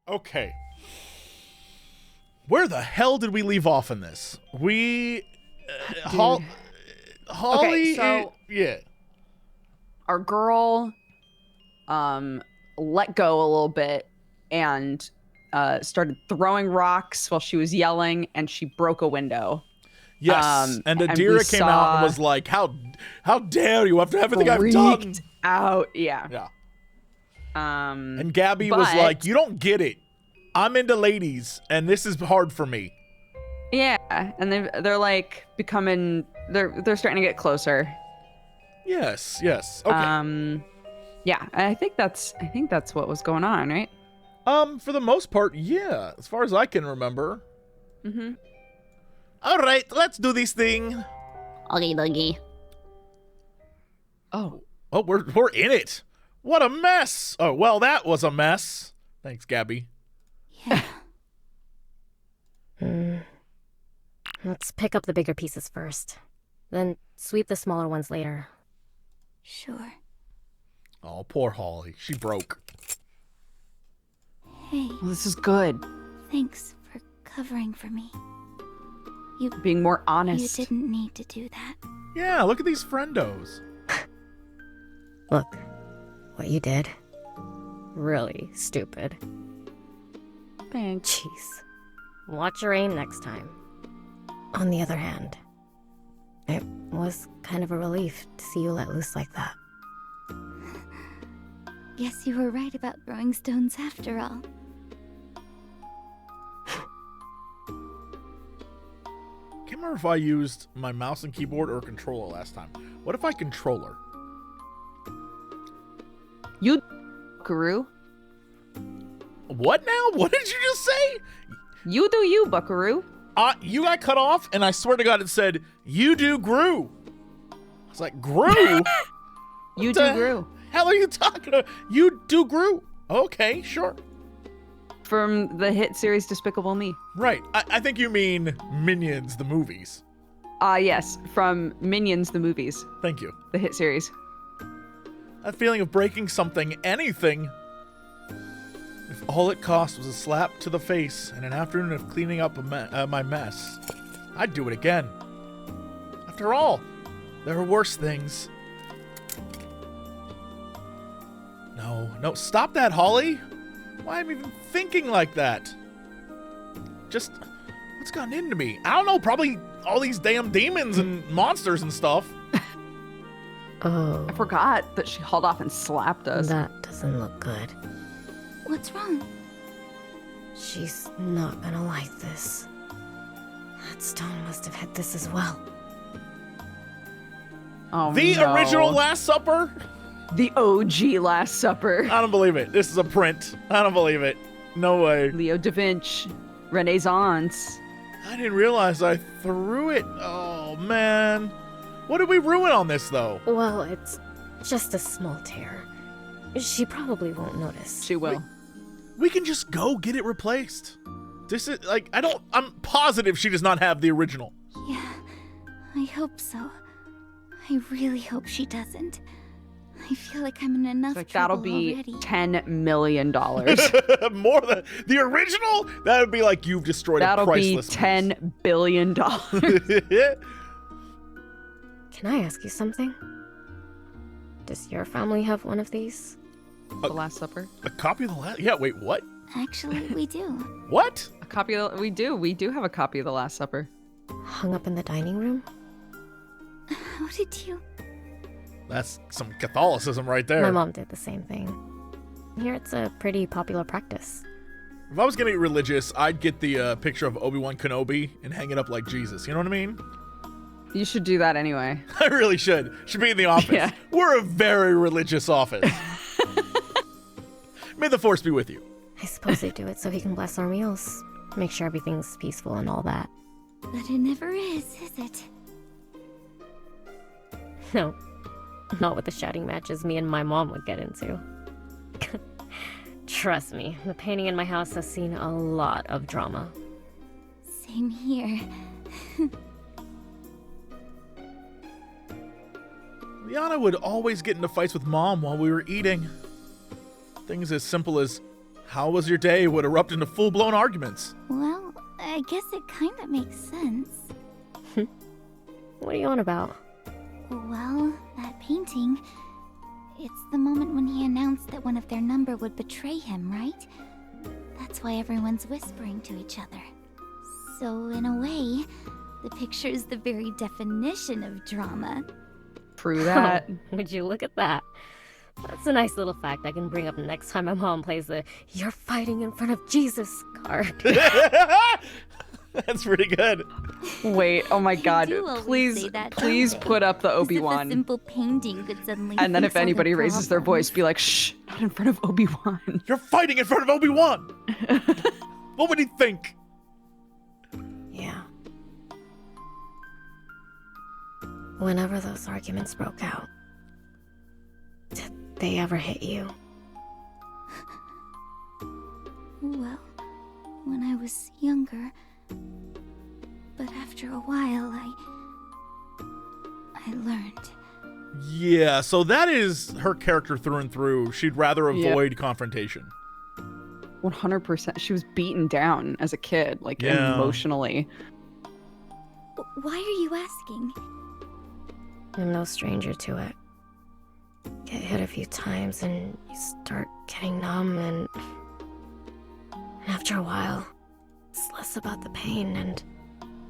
Okay. Where the hell did we leave off in this? We... Holly... Okay, so... yeah. Our girl let go a little bit and started throwing rocks while she was yelling, and she broke a window. Yes, and Adira came out and was like, how dare you after everything I've done? Freaked out, yeah. Yeah. And Gabby was like, you don't get it. I'm into ladies, and this is hard for me. Yeah, and they're like becoming, they're starting to get closer. Yes. Okay. Yeah, I think that's what was going on, right? For the most part, yeah. As far as I can remember. Mm-hmm. All right, let's do this thing. Okie dokie. Oh, we're in it. What a mess. Oh, well, that was a mess. Thanks, Gabby. Yeah. Let's pick up the bigger pieces first. Then sweep the smaller ones later. Sure. Oh, poor Holly. She broke. Hey, well, this is good. thanks for covering for me. Being more honest. You didn't need to do that. Yeah, look at these friendos. Look, what you did. Really stupid. Thanks. Jeez. Watch your aim next time. On the other hand, it was kind of a relief to see you let loose like that. Guess you were right about throwing stones after all. Can't remember if I used my mouse and keyboard or controller last time. What if I controller? You, Buckaroo. What now? What did you just say? You do you, Buckaroo. You got cut off, and I swear to God it said, you do Gru. I was like, Gru? You do Gru. Hell are you talking about? You do Gru. Okay, sure. From the hit series Despicable Me. Right. I think you mean Minions, the movies. Yes, from Minions, the movies. Thank you. The hit series. That feeling of breaking something, anything. If all it cost was a slap to the face and an afternoon of cleaning up my mess, I'd do it again. After all, there are worse things. No, stop that, Holly. Why am I even thinking like that? Just, what's gotten into me? I don't know, probably all these damn demons and monsters and stuff. Oh. I forgot that she hauled off and slapped us. That doesn't look good. What's wrong? She's not gonna like this. That stone must have hit this as well. Oh, The no. original Last Supper? The OG Last Supper. I don't believe it. This is a print. I don't believe it. No way. Leo da Vinci. Renaissance. I didn't realize I threw it. Oh, man. What did we ruin on this, though? Well, it's just a small tear. She probably won't notice. She will. We can just go get it replaced. This is, like, I'm positive she does not have the original. Yeah, I hope so. I really hope she doesn't. I feel like I'm in enough Like, trouble that'll be already. $10 million. More than the original? That would be like you've destroyed That'll a priceless be $10 billion. piece. Can I ask you something? Does your family have one of these? The Last Supper. A copy of the last... Yeah, wait, what? Actually, we do. What? A copy of we do have a copy of The Last Supper. Hung up in the dining room? How did you... That's some Catholicism right there. My mom did the same thing. Here it's a pretty popular practice. If I was going to get religious, I'd get the picture of Obi-Wan Kenobi and hang it up like Jesus. You know what I mean? You should do that anyway. I really should. Should be in the office. Yeah. We're a very religious office. May the Force be with you. I suppose they do it so he can bless our meals. Make sure everything's peaceful and all that. But it never is it? No. Not with the shouting matches me and my mom would get into. Trust me, the painting in my house has seen a lot of drama. Same here. Lyanna would always get into fights with Mom while we were eating. Things as simple as, How was your day would erupt into full-blown arguments? Well, I guess it kind of makes sense. What are you on about? Well, that painting... It's the moment when he announced that one of their number would betray him, right? That's why everyone's whispering to each other. So, in a way, the picture is the very definition of drama. True that. Would you look at that? That's a nice little fact I can bring up next time my mom plays the "You're fighting in front of Jesus" card. That's pretty good. Wait, oh my god. do always Please, say that, please don't they? put up the As if a Obi-Wan. simple painting could suddenly And then fix if all the anybody raises their voice, problems. be like, shh, not in front of Obi-Wan. You're fighting in front of Obi-Wan! What would he think? Yeah. Whenever those arguments broke out, did they ever hit you? Well, when I was younger... But after a while, I learned. Yeah, so that is her character through and through. She'd rather avoid confrontation. 100%. She was beaten down as a kid, like Yeah. emotionally. Why are you asking? I'm no stranger to it. Get hit a few times and you start getting numb and after a while, it's less about the pain and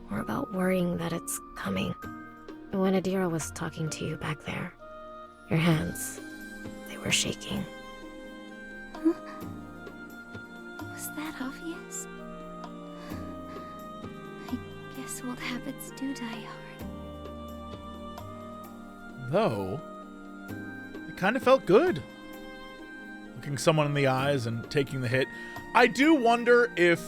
more about worrying that it's coming. When Adira was talking to you back there, your hands, they were shaking. Huh? Was that obvious? I guess old habits do die hard. Though, it kind of felt good. Looking someone in the eyes and taking the hit. I do wonder if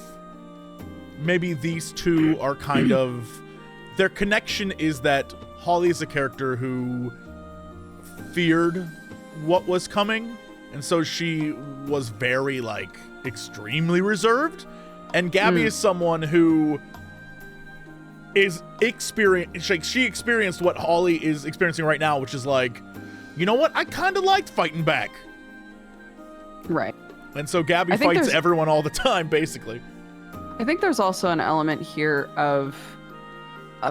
maybe these two are kind of... Their connection is that Holly is a character who feared what was coming, and so she was very, like, extremely reserved. And Gabby is someone who is she experienced what Holly is experiencing right now, which is like, you know what? I kind of liked fighting back. Right. And so Gabby I think fights there's- everyone all the time, basically. I think there's also an element here of,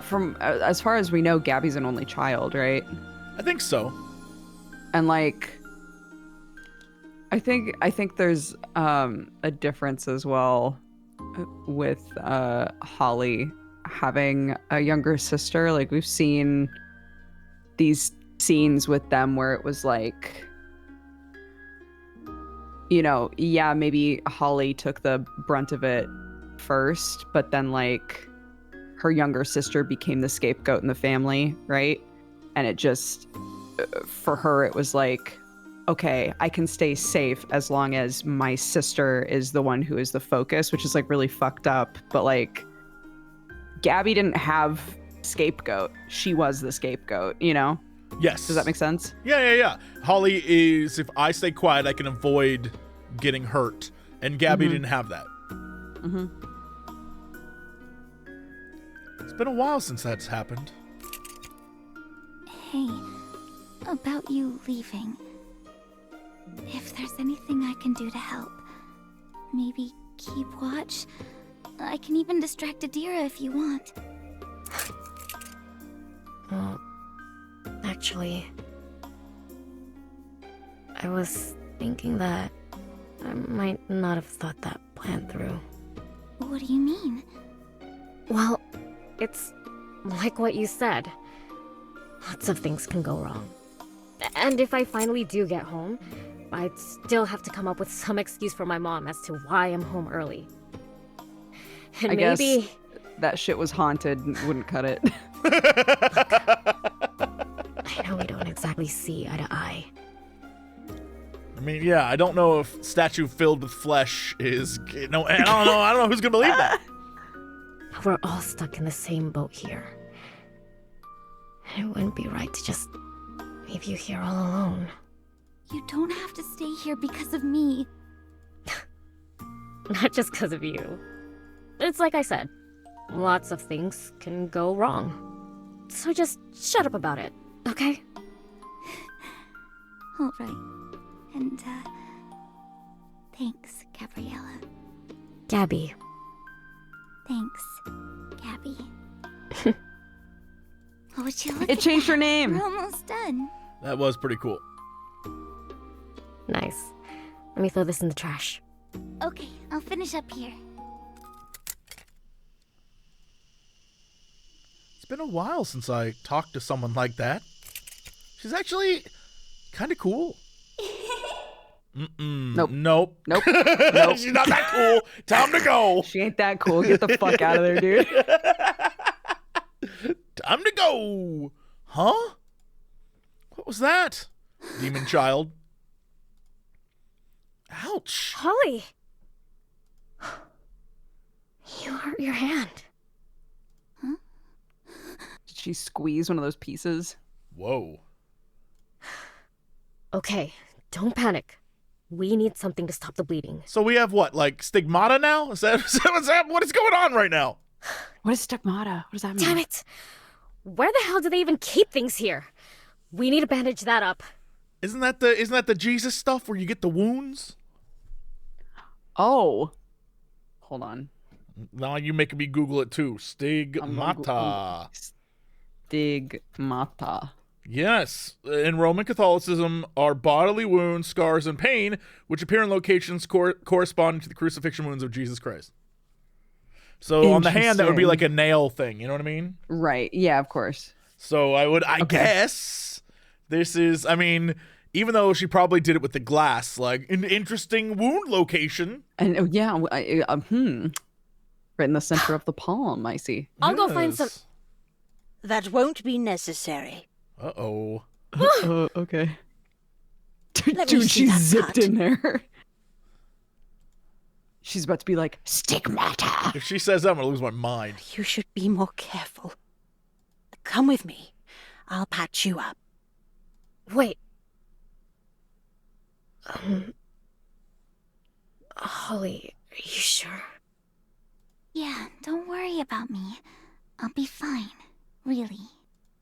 from as far as we know, Gabby's an only child, right? I think so. And like, I think there's a difference as well with Holly having a younger sister. Like we've seen these scenes with them where it was like, you know, yeah, maybe Holly took the brunt of it first, but then like her younger sister became the scapegoat in the family, right? And it just, for her, it was like, okay, I can stay safe as long as my sister is the one who is the focus, which is like really fucked up. But like, Gabby didn't have scapegoat. She was the scapegoat, you know? Yes. Does that make sense? Yeah. Holly is, if I stay quiet, I can avoid getting hurt. And Gabby didn't have that. Mm-hmm. It's been a while since that's happened. Hey, about you leaving. If there's anything I can do to help, maybe keep watch. I can even distract Adira if you want. Well, actually, I was thinking that I might not have thought that plan through. What do you mean? Well, it's like what you said. Lots of things can go wrong. And if I finally do get home, I'd still have to come up with some excuse for my mom as to why I'm home early. And I maybe guess that shit was haunted and wouldn't cut it. I know we don't exactly see eye to eye. I mean, yeah, I don't know if statue filled with flesh is... No, I don't know who's gonna believe that. We're all stuck in the same boat here. And it wouldn't be right to just leave you here all alone. You don't have to stay here because of me. Not just because of you. It's like I said, lots of things can go wrong. So just shut up about it, okay? All right. And, Thanks, Gabriella. Gabby. Thanks, Gabby. Oh, would you look It at changed her that? name. We're almost done. That was pretty cool. Nice. Let me throw this in the trash. Okay, I'll finish up here. It's been a while since I talked to someone like that. She's actually kind of cool. Nope. Nope. Nope. Nope. She's not that cool. Time to go. She ain't that cool. Get the fuck out of there, dude. Time to go. Huh? What was that? Demon child. Ouch. Holly! You hurt your hand. Did she squeeze one of those pieces? Whoa. Okay, don't panic. We need something to stop the bleeding. So we have what, like stigmata now? Is that what is going on right now? What is stigmata? What does that mean? Damn it! Where the hell do they even keep things here? We need to bandage that up. Isn't that the Jesus stuff where you get the wounds? Oh. Hold on. Now you making me Google it too. Stigmata. Stigmata. Yes. In Roman Catholicism are bodily wounds, scars, and pain, which appear in locations corresponding to the crucifixion wounds of Jesus Christ. So on the hand, that would be like a nail thing. You know what I mean? Right. Yeah, of course. So I guess this is, I mean, even though she probably did it with the glass, like an interesting wound location. And right in the center of the palm, I see. I'll go find some. That won't be necessary. Uh-oh. Okay. Let me Dude, see she's that zipped cut. in there. She's about to be like, stigmata. If she says that, I'm going to lose my mind. You should be more careful. Come with me. I'll patch you up. Wait. Holly, are you sure? Yeah, don't worry about me. I'll be fine. Really.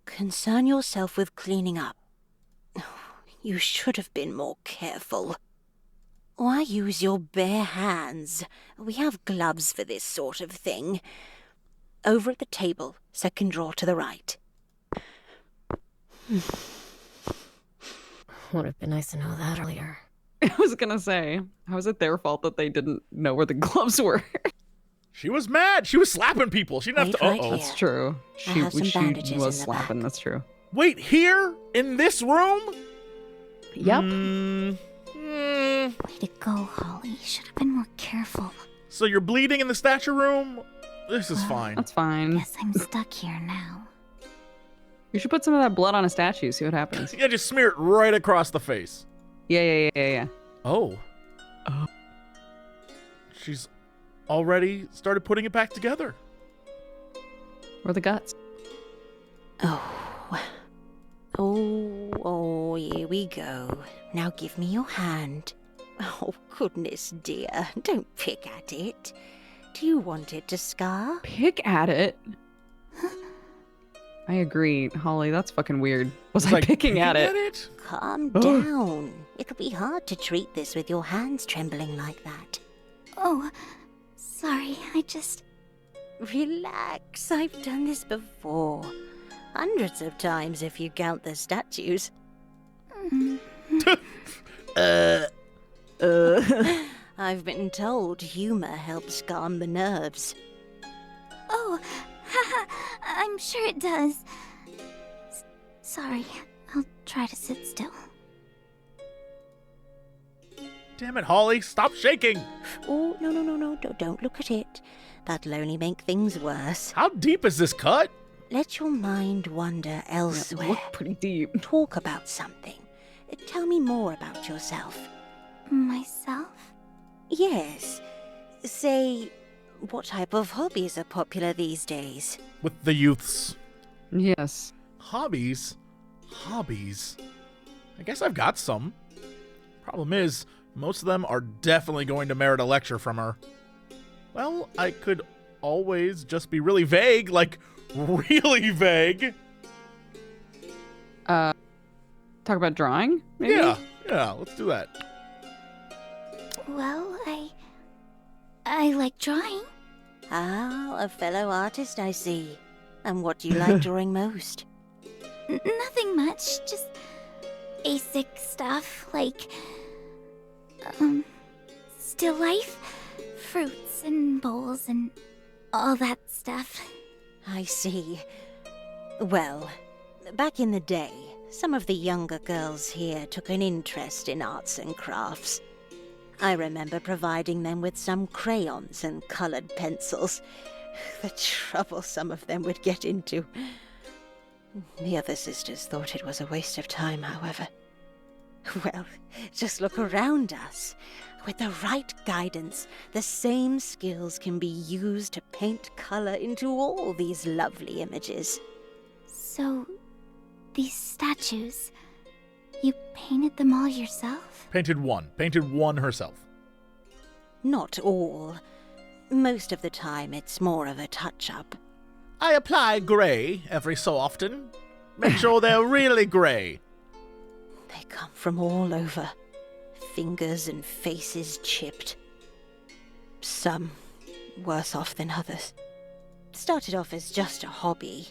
Concern yourself with cleaning up. You should have been more careful. Why use your bare hands? We have gloves for this sort of thing. Over at the table, second drawer to the right. Would have been nice to know that earlier. I was gonna say, how is it their fault that they didn't know where the gloves were? She was mad. She was slapping people. She didn't have to. Wait right Uh-oh. here. That's true. I have some bandages in was the slapping. back. That's true. Wait, here? In this room? Yep. Way to go, Holly. Should have been more careful. So you're bleeding in the statue room? This is fine. That's fine. Guess I'm stuck here now. You should put some of that blood on a statue. See what happens. Yeah, just smear it right across the face. Yeah. Oh. She's already started putting it back together. Where are the guts? Oh, here we go. Now give me your hand. Oh, goodness dear. Don't pick at it. Do you want it to scar? Pick at it. I agree, Holly. That's fucking weird. Was It's I like, picking at it? Calm down. It'll be hard to treat this with your hands trembling like that. Oh, sorry. I just... Relax. I've done this before. Hundreds of times if you count the statues. I've been told humor helps calm the nerves. Oh, haha. I'm sure it does. Sorry. I'll try to sit still. Damn it, Holly. Stop shaking. Oh, no. Don't look at it. That'll only make things worse. How deep is this cut? Let your mind wander elsewhere. Look pretty deep. Talk about something. Tell me more about yourself. Myself? Yes. Say, what type of hobbies are popular these days? With the youths. Yes. Hobbies? I guess I've got some. Problem is, most of them are definitely going to merit a lecture from her. Well, I could always just be really vague, like really vague. Talk about drawing? Maybe? Yeah, let's do that. Well, I like drawing. Ah, a fellow artist, I see. And what do you like drawing most? Nothing much, just basic stuff like, still life, fruits and bowls and all that stuff. I see. Well, back in the day, some of the younger girls here took an interest in arts and crafts. I remember providing them with some crayons and colored pencils. The trouble some of them would get into. The other sisters thought it was a waste of time, however. Well, just look around us. With the right guidance, the same skills can be used to paint color into all these lovely images. So, these statues, you painted them all yourself? Painted one herself. Not all. Most of the time, it's more of a touch-up. I apply gray every so often. Make sure they're really gray. They come from all over. Fingers and faces chipped. Some worse off than others. Started off as just a hobby.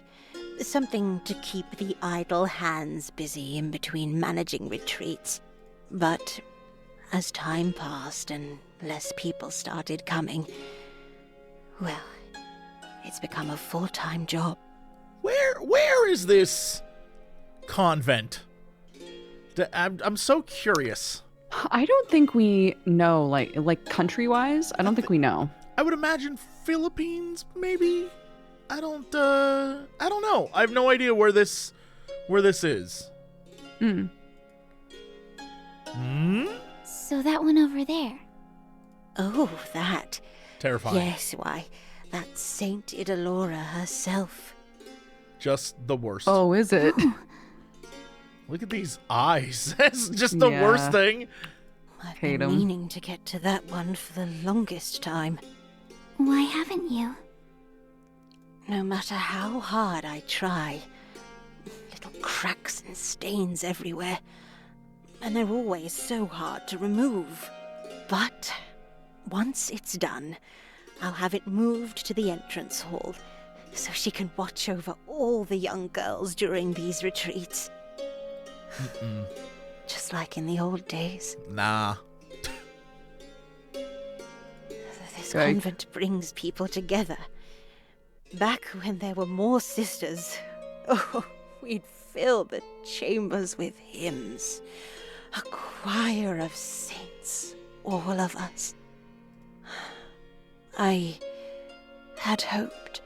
Something to keep the idle hands busy in between managing retreats. But as time passed and less people started coming, well, it's become a full-time job. Where is this convent? I'm so curious. I don't think we know, like country-wise. I don't think we know. I would imagine Philippines, maybe. I don't know. I have no idea where this is. Hmm. So that one over there. Oh, that. Terrifying. Yes, why, that's Saint Idolora herself. Just the worst. Oh, is it? Look at these eyes. That's just the worst thing. I've Hate been 'em. meaning to get to that one for the longest time. Why haven't you? No matter how hard I try, little cracks and stains everywhere, and they're always so hard to remove. But once it's done, I'll have it moved to the entrance hall, so she can watch over all the young girls during these retreats. Just like in the old days. Nah. This Okay. convent brings people together. Back when there were more sisters, oh, we'd fill the chambers with hymns. A choir of saints, all of us. I had hoped.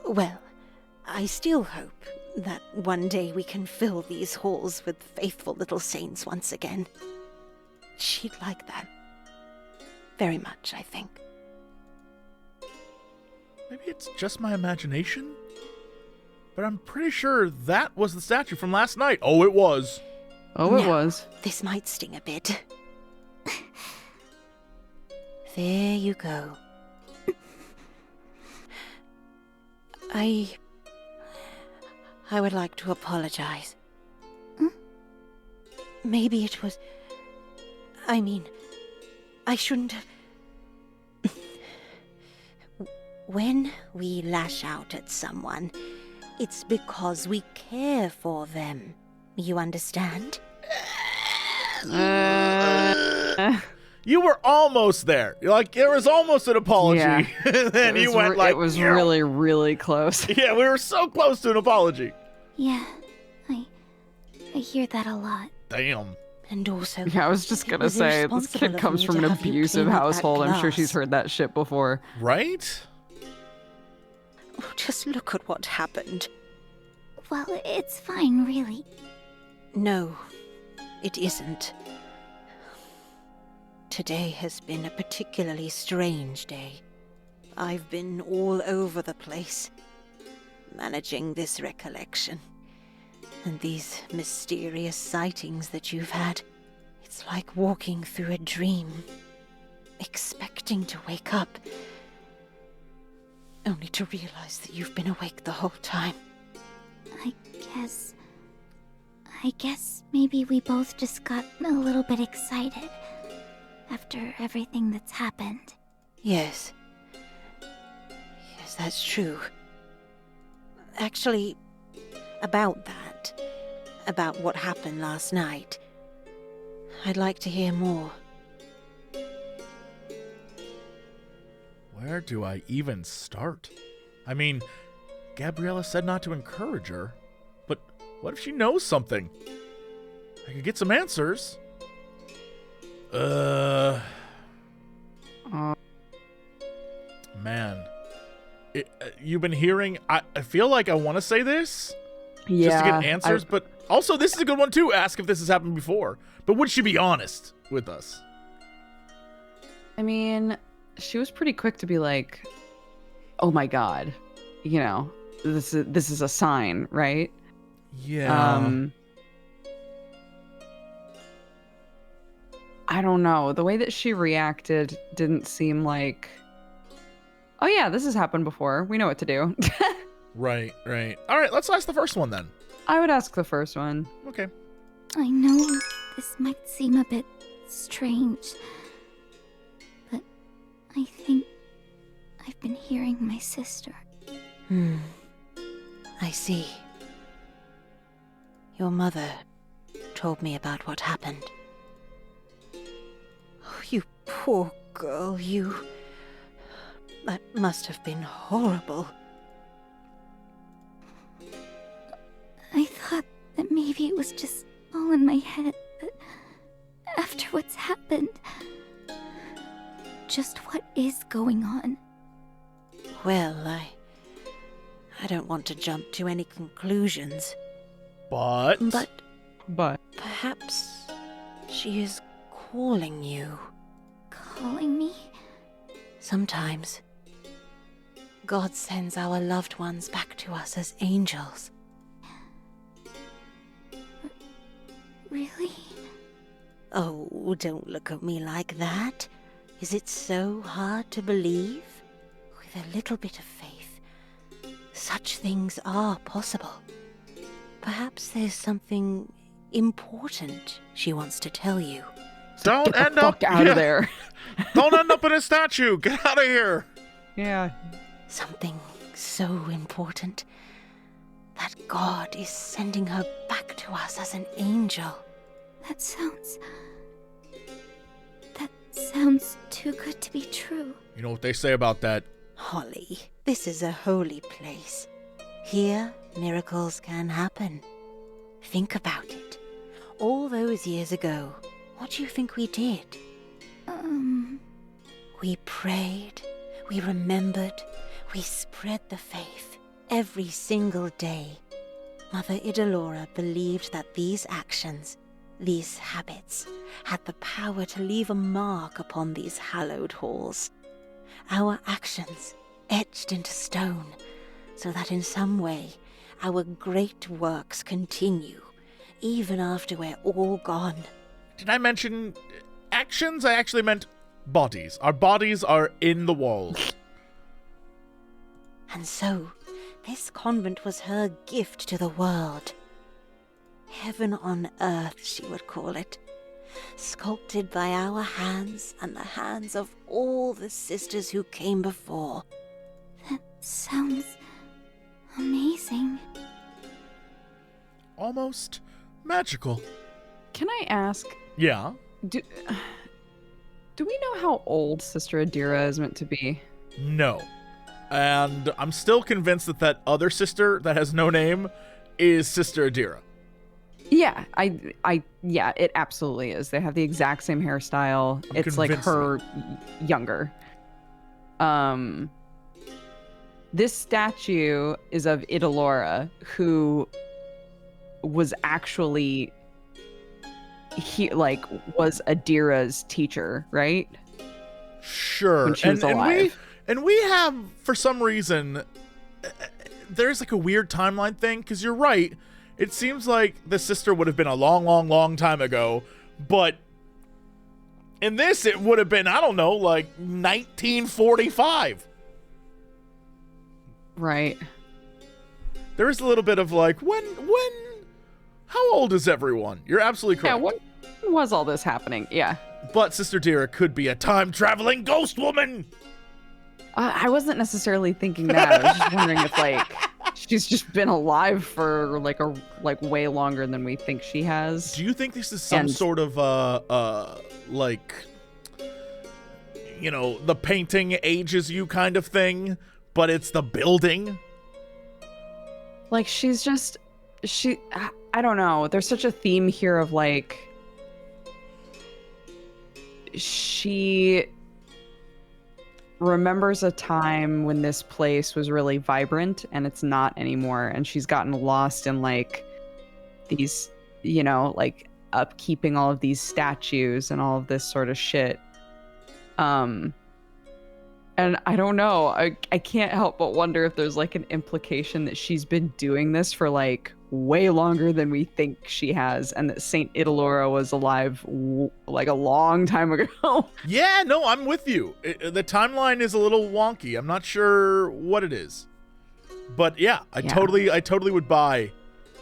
Well, I still hope that one day we can fill these halls with faithful little saints once again. She'd like that. Very much, I think. Maybe it's just my imagination? But I'm pretty sure that was the statue from last night. Oh, it was. Oh, it Now, was. This might sting a bit. There you go. I would like to apologize. Maybe it was... I mean, I shouldn't have... When we lash out at someone, it's because we care for them. You understand? You were almost there. You're like, there was almost an apology. Yeah. And then you went like... It was "Yeah." really, really close. Yeah, we were so close to an apology. Yeah, I hear that a lot. Damn. And also... Yeah, I was just it gonna was say, this irresponsible kid of comes me from to an have you abusive clean up that household. I'm sure she's glass. heard that shit before. Right? Oh, just look at what happened. Well, it's fine, really. No, it isn't. Today has been a particularly strange day. I've been all over the place, managing this recollection. And these mysterious sightings that you've had. It's like walking through a dream, expecting to wake up, only to realize that you've been awake the whole time. I guess maybe we both just got a little bit excited. after everything that's happened. Yes. Yes, that's true. Actually, about that, about what happened last night, I'd like to hear more. Where do I even start? I mean, Gabriella said not to encourage her, but what if she knows something? I could get some answers. Man. You've been hearing... I feel like I want to say this. Yeah. Just to get answers, but also this is a good one too. Ask if this has happened before. But would she be honest with us? I mean, she was pretty quick to be like, "Oh my god, you know, this is a sign, right?" Yeah. I don't know. The way that she reacted didn't seem like, "Oh yeah, this has happened before. We know what to do." Right. All right, let's ask the first one then. I would ask the first one. Okay. I know this might seem a bit strange, but I think I've been hearing my sister. I see. Your mother told me about what happened. Oh, you poor girl, you... That must have been horrible. I thought that maybe it was just all in my head, but after what's happened, just what is going on? Well, I don't want to jump to any conclusions, But But perhaps she is calling you. Calling me? Sometimes God sends our loved ones back to us as angels. Really? Oh, don't look at me like that. Is it so hard to believe? With a little bit of faith, such things are possible. Perhaps there's something important she wants to tell you. don't get the end up fuck out of there. Don't end up in a statue. Get out of here. Yeah. Something so important that God is sending her back to us as an angel. That sounds too good to be true. You know what they say about that? Holly, this is a holy place. Here, miracles can happen. Think about it. All those years ago, what do you think we did? We prayed, we remembered, we spread the faith every single day. Mother Idolora believed that these actions, these habits, had the power to leave a mark upon these hallowed halls. Our actions etched into stone, so that in some way our great works continue, even after we're all gone. Did I mention actions? I actually meant bodies. Our bodies are in the walls. And so, this convent was her gift to the world. Heaven on earth, she would call it. Sculpted by our hands and the hands of all the sisters who came before. That sounds amazing. Almost magical. Can I ask, Yeah. do we know how old Sister Adira is meant to be? No. And I'm still convinced that that other sister that has no name is Sister Adira. Yeah, yeah, it absolutely is. They have the exact same hairstyle. I'm It's like convinced her younger. This statue is of Idolora, who was actually was Adira's teacher, right? Sure. When she was alive. And we have, for some reason, there's like a weird timeline thing, because you're right. It seems like the sister would have been a long, long, long time ago, but in this, it would have been, I don't know, like 1945. Right. There is a little bit of like, how old is everyone? You're absolutely Yeah, correct. when was all this happening? Yeah. But Sister Adira could be a time-traveling ghost woman! I wasn't necessarily thinking that. I was just wondering if, like, she's just been alive for, like, way longer than we think she has. Do you think this is some sort of, like, you know, the painting ages you kind of thing, but it's the building? Like, I don't know. There's such a theme here of, like, she remembers a time when this place was really vibrant and it's not anymore, and she's gotten lost in, like, these, you know, like, upkeeping all of these statues and all of this sort of shit. And I don't know, I can't help but wonder if there's, like, an implication that she's been doing this for, like, way longer than we think she has, and that Saint Idolora was alive like a long time ago. Yeah, no, I'm with you. The timeline is a little wonky. I'm not sure what it is, but yeah, I totally would buy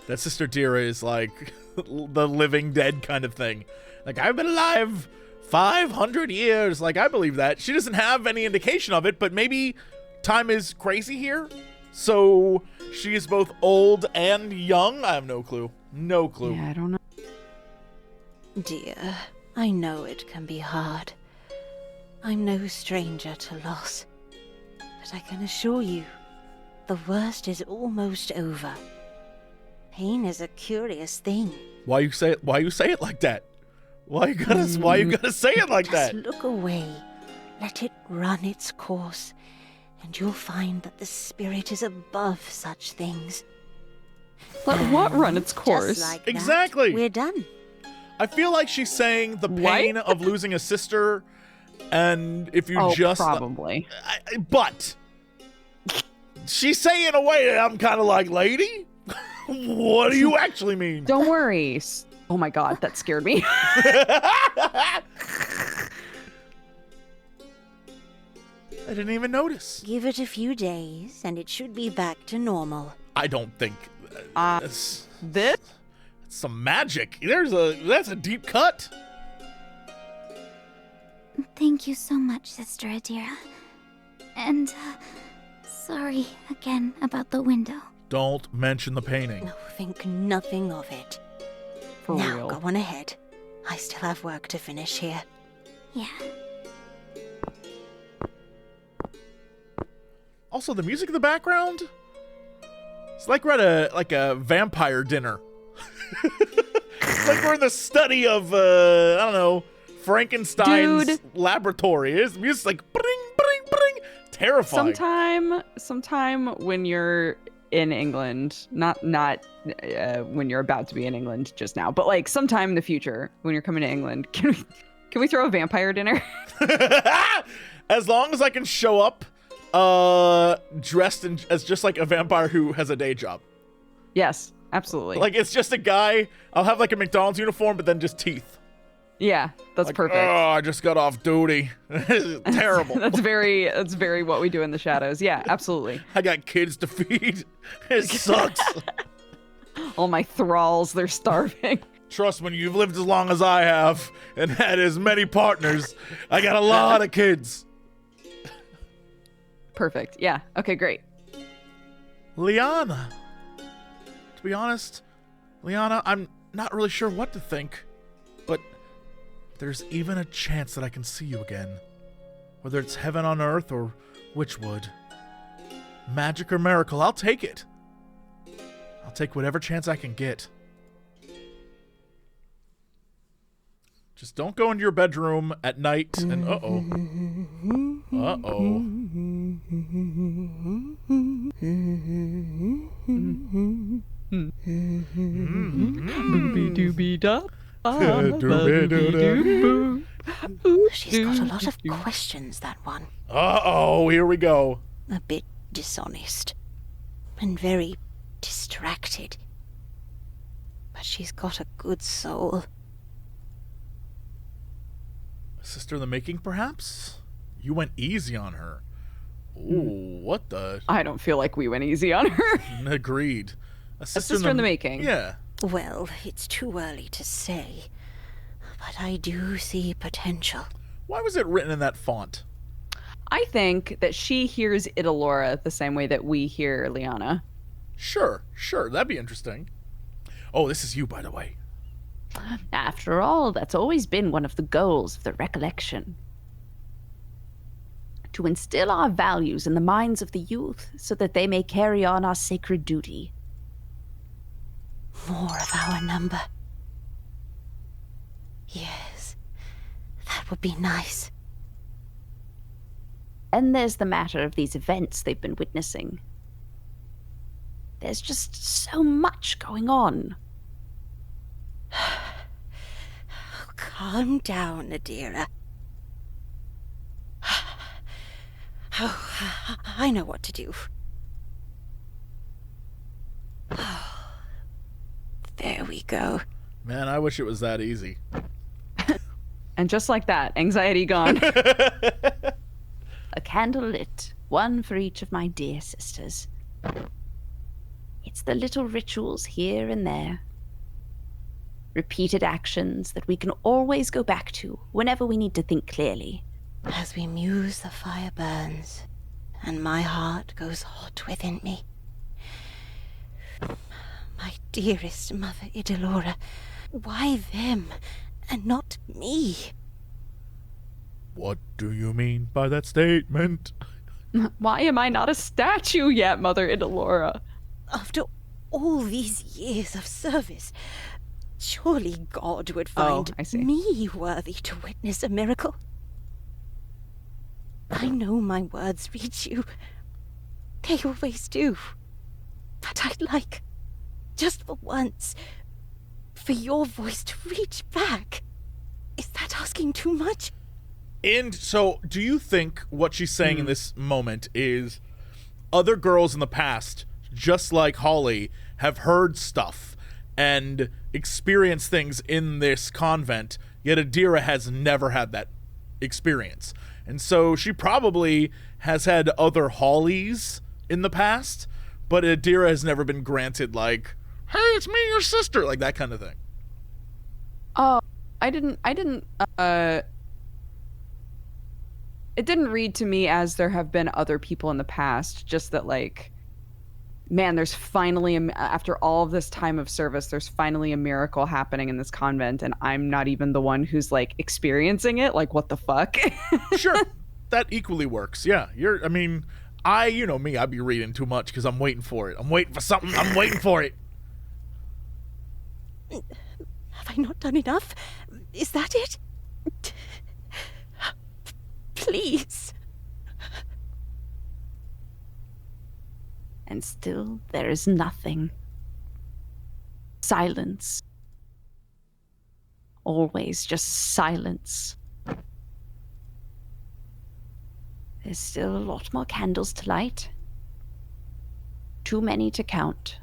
that Sister Adira is like the living dead kind of thing. Like, I've been alive 500 years. Like, I believe that. She doesn't have any indication of it, but maybe time is crazy here. So she is both old and young? I have no clue. No clue. Yeah, I don't know. Dear, I know it can be hard. I'm no stranger to loss. But I can assure you, the worst is almost over. Pain is a curious thing. Why you say it like that? Why you gotta say it like that? Just look away. Let it run its course. And you'll find that the spirit is above such things. Let what run its course? Just like that, Exactly. we're done. I feel like she's saying the pain of losing a sister, and if you just probably. But she's saying in a way that I'm kind of like, lady, what do you actually mean? Don't worry. Oh my god, that scared me. I didn't even notice. Give it a few days, and it should be back to normal. I don't think This? it's some magic. That's a deep cut. Thank you so much, Sister Adira. And, sorry again about the window. Don't mention the painting. No, think nothing of it. For now, real. go on ahead. I still have work to finish here. Yeah. Also, the music in the background, it's like we're at a vampire dinner. It's like we're in the study of, I don't know, Frankenstein's laboratory. The music's like, bring, bring, bring. Terrifying. Sometime when you're in England, not when you're about to be in England just now, but like sometime in the future when you're coming to England, can we throw a vampire dinner? As long as I can show up dressed as just like a vampire who has a day job. Yes, absolutely. Like, it's just a guy. I'll have like a McDonald's uniform, but then just teeth. Yeah, that's like, perfect. Oh, I just got off duty. Terrible. That's very what we do in the shadows. Yeah, absolutely. I got kids to feed. It sucks. All my thralls, they're starving. Trust me, you've lived as long as I have and had as many partners. I got a lot of kids. Perfect. Yeah. Okay, great. Lyanna. To be honest, Lyanna, I'm not really sure what to think, but there's even a chance that I can see you again. Whether it's heaven on earth or Witchwood. Magic or miracle, I'll take it. I'll take whatever chance I can get. Just don't go into your bedroom at night and uh-oh. Uh-oh. She's got a lot of questions, that one. Uh-oh, here we go. A bit dishonest. And very distracted. But she's got a good soul. Sister in the making, perhaps? You went easy on her. Ooh, what the? I don't feel like we went easy on her. Agreed. A sister in the making. Yeah. Well, it's too early to say. but I do see potential. Why was it written in that font? I think that she hears Idolora the same way that we hear Lyanna. Sure, that'd be interesting. Oh, this is you, by the way. After all, that's always been one of the goals of the recollection. To instill our values in the minds of the youth so that they may carry on our sacred duty. More of our number. Yes, that would be nice. And there's the matter of these events they've been witnessing. There's just so much going on. Calm down, Adira. Oh, I know what to do. Oh, there we go. Man, I wish it was that easy. And just like that, anxiety gone. A candle lit, one for each of my dear sisters. It's the little rituals here and there. Repeated actions that we can always go back to whenever we need to think clearly. As we muse, the fire burns, and my heart goes hot within me. My dearest mother, Idolora, why them, and not me? What do you mean by that statement? Why am I not a statue yet, Mother Idolora? After all these years of service, surely God would find I see. me worthy to witness a miracle. I know my words reach you. They always do. But I'd like, just for once, for your voice to reach back. Is that asking too much? And so, do you think what she's saying in this moment is other girls in the past, just like Holly, have heard stuff and experienced things in this convent, yet Adira has never had that experience? And so she probably has had other Hollies in the past, but Adira has never been granted, like, hey, it's me, your sister, like that kind of thing. Oh, it didn't read to me as there have been other people in the past, just that, like, man, there's finally, after all of this time of service, there's finally a miracle happening in this convent, and I'm not even the one who's, like, experiencing it. Like, what the fuck? Sure, that equally works. Yeah, you know me, I'd be reading too much because I'm waiting for it. I'm waiting for something. I'm waiting for it. Have I not done enough? Is that it? Please. And still there is nothing. Silence. Always just silence. There's still a lot more candles to light. Too many to count.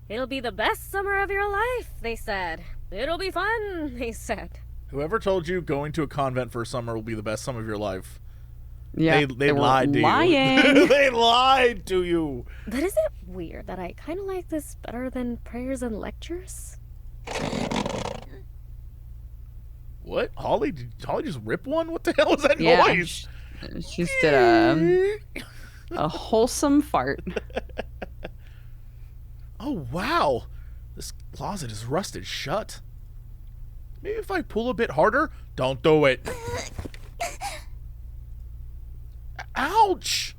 It'll be the best summer of your life, they said. It'll be fun, they said. Whoever told you going to a convent for a summer will be the best summer of your life, Yeah, they were lied to lying. you. They lied to you. But is it weird that I kind of like this better than prayers and lectures? What? Holly? Did Holly just rip one? What the hell was that Yeah, noise? She just did a wholesome fart. Oh, wow. This closet is rusted shut. Maybe if I pull a bit harder? Don't do it. Ouch!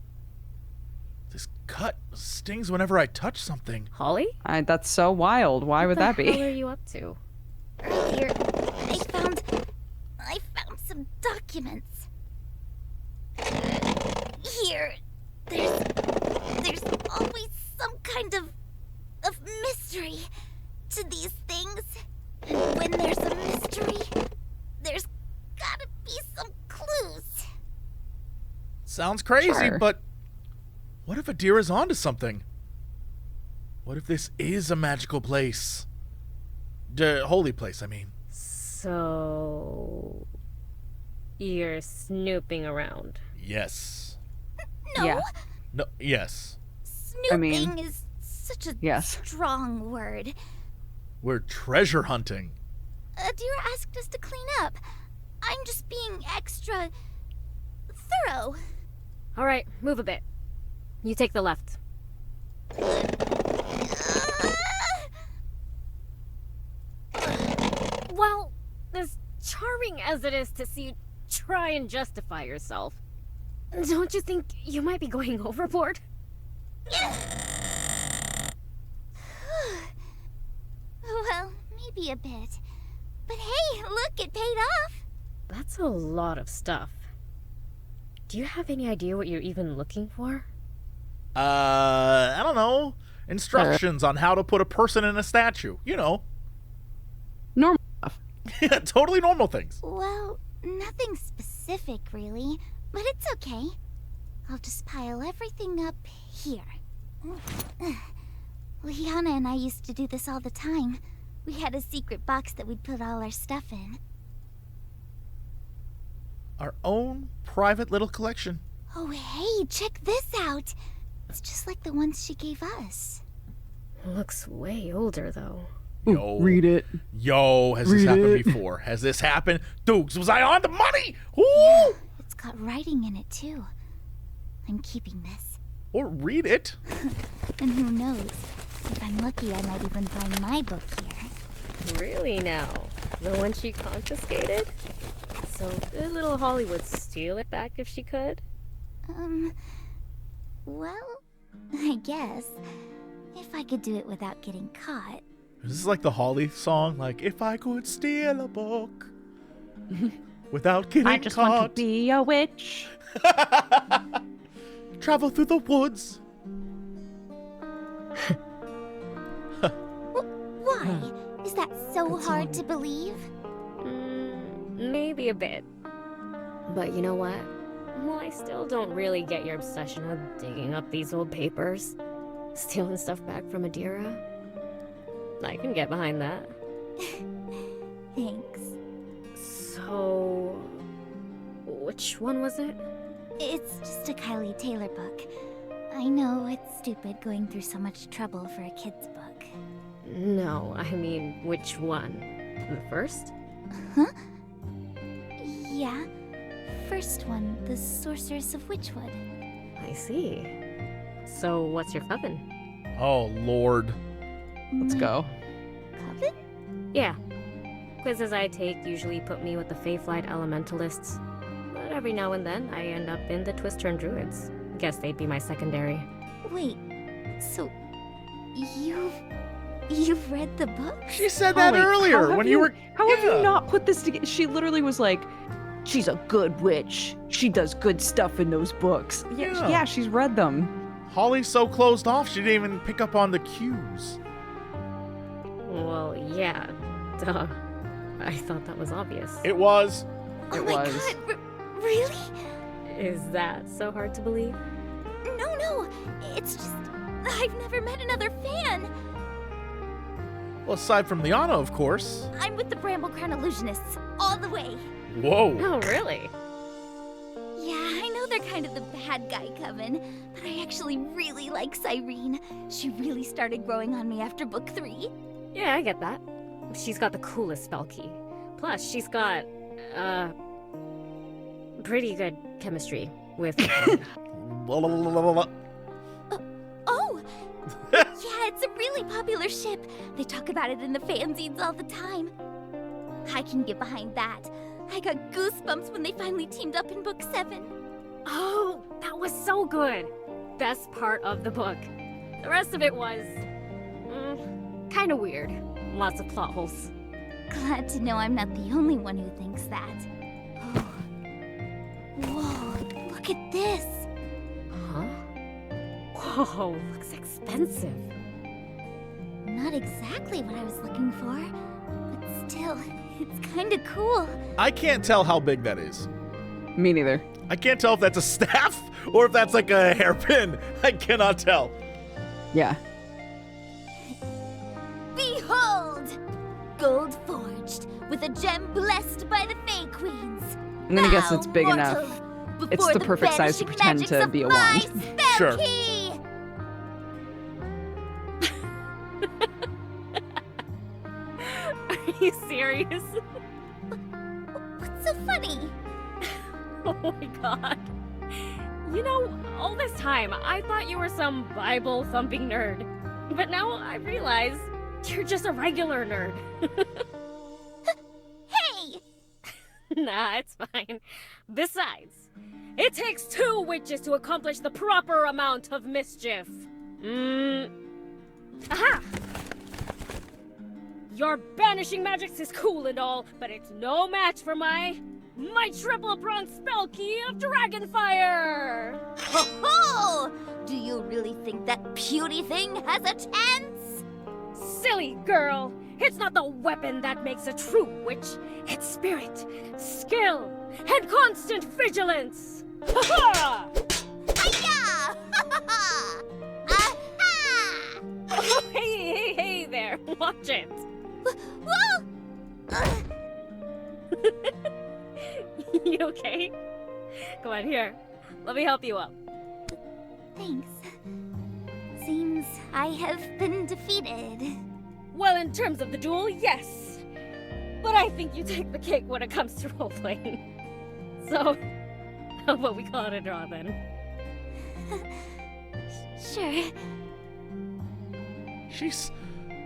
This cut stings whenever I touch something. Holly? That's so wild. Why would that What the hell be? are you up to? Earlier, I found some documents. Here, there's always some kind of mystery to these things. And when there's a mystery, there's gotta be some clues. Sounds crazy, Sure. but what if Adira's onto something? What if this is a magical place? Holy place, I mean. So... You're snooping around. Yes. No, Yeah. No, yes. snooping is such a Yes. strong word. We're treasure hunting. Adira asked us to clean up. I'm just being extra thorough. All right, move a bit. You take the left. Well, as charming as it is to see you try and justify yourself, don't you think you might be going overboard? Well, maybe a bit. But hey, look, it paid off. That's a lot of stuff. Do you have any idea what you're even looking for? I don't know. Instructions on how to put a person in a statue. You know. Normal stuff. Yeah, totally normal things. Well, nothing specific, really. But it's okay. I'll just pile everything up here. Lyanna and I used to do this all the time. We had a secret box that we'd put all our stuff in. Our own private little collection. Oh, hey, check this out. It's just like the ones she gave us. Looks way older, though. Yo. Read it. Yo, has this Read happened it. before? Has this happened? Dukes, was I on the money? Ooh! Yeah, it's got writing in it, too. I'm keeping this. Or read it. And who knows? If I'm lucky, I might even find my book here. Really now? The one she confiscated? So good little Holly would steal it back if she could? Well, I guess. If I could do it without getting caught. This is like the Holly song, like, if I could steal a book without getting I just want to caught. be a witch. Travel through the woods. Why? Is that so hard to believe? Maybe a bit. But you know what? Well, I still don't really get your obsession with digging up these old papers. Stealing stuff back from Adira. I can get behind that. Thanks. So... which one was it? It's just a Kylie Taylor book. I know it's stupid going through so much trouble for a kid's book. No, I mean, which one? The first? Huh? Yeah. First one, The Sorceress of Witchwood. I see. So, what's your coven? Oh, Lord. Let's My go. Coven? Yeah. Quizzes I take usually put me with the Feyflight Elementalists. But every now and then, I end up in the Twist-Turn Druids. Guess they'd be my secondary. Wait, so you've read the book? She said that Holly, earlier when you were. How have Yeah. you not put this together? She literally was like, she's a good witch. She does good stuff in those books. Yeah. Yeah, she's read them. Holly's so closed off, she didn't even pick up on the cues. Well, yeah. Duh. I thought that was obvious. It was. Oh It my was. god, really? Is that so hard to believe? No, it's just I've never met another fan. Well, aside from Lyanna, of course. I'm with the Bramble Crown Illusionists all the way. Whoa. Oh, really? Yeah, I know they're kind of the bad guy coven, but I actually really like Cyrene. She really started growing on me after book 3. Yeah, I get that. She's got the coolest spell key. Plus, she's got, pretty good chemistry with... Oh! Yeah, it's a really popular ship. They talk about it in the fanzines all the time. I can get behind that. I got goosebumps when they finally teamed up in book 7. Oh, that was so good. Best part of the book. The rest of it was... kind of weird. Lots of plot holes. Glad to know I'm not the only one who thinks that. Oh. Whoa, look at this. Huh? Whoa, looks expensive. Not exactly what I was looking for, but still, it's kind of cool. I can't tell how big that is. Me neither. I can't tell if that's a staff or if that's like a hairpin. I cannot tell. Yeah. Behold! Gold forged, with a gem blessed by the Fey Queens. I'm gonna guess it's big mortals, enough. It's before the perfect size to vanishing pretend to magics be a of my wand. spell Sure. key! Are you serious? What's so funny? Oh my god. You know, all this time, I thought you were some Bible-thumping nerd. But now I realize you're just a regular nerd. Hey! Nah, it's fine. Besides, it takes 2 witches to accomplish the proper amount of mischief. Aha! Your banishing magics is cool and all, but it's no match for my triple-pronged spell key of Dragonfire! Ho ho! Do you really think that puny thing has a chance? Silly girl! It's not the weapon that makes a true witch. It's spirit, skill, and constant vigilance! Ha-ha! Hiya! Ha ha! Aha! Oh, hey there, watch it! Whoa! You okay? Come on, here. Let me help you up. Thanks. Seems I have been defeated. Well, in terms of the duel, yes. But I think you take the cake when it comes to role-playing. So, how about we call it a draw then? Sure. She's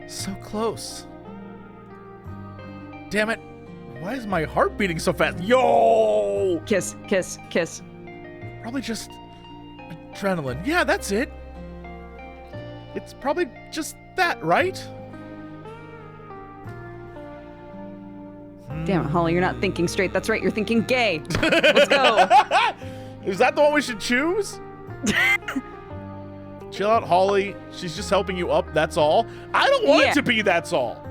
so close. Damn it. Why is my heart beating so fast? Yo! Kiss, kiss, kiss. Probably just adrenaline. Yeah, that's it. It's probably just that, right? Damn it, Holly, you're not thinking straight. That's right, you're thinking gay. Let's go. Is that the one we should choose? Chill out, Holly. She's just helping you up, that's all. I don't want it to be that's all.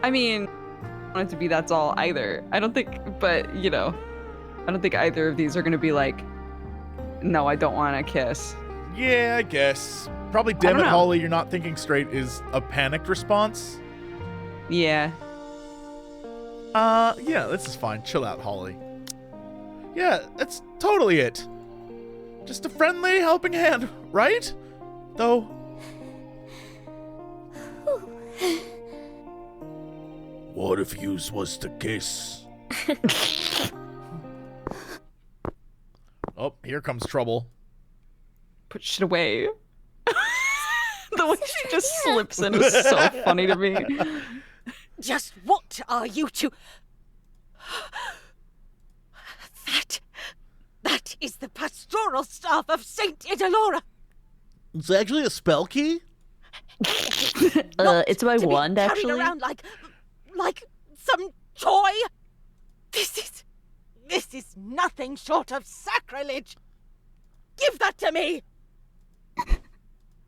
I mean, I don't want it to be that's all either. I don't think, but, you know, I don't think either of these are going to be like, no, I don't want to kiss. Yeah, I guess. Probably damn it, know. Holly, you're not thinking straight is a panicked response. Yeah. Yeah, this is fine. Chill out, Holly. Yeah, that's totally it. Just a friendly helping hand, right? Though. What if yous was to kiss? Oh, here comes trouble. Put shit away. The way she just slips in is so funny to me. Just what are you two? That is the pastoral staff of Saint Idolora. It's actually a spell key? It's my To be wand, carried actually. around like some toy. This is nothing short of sacrilege. Give that to me.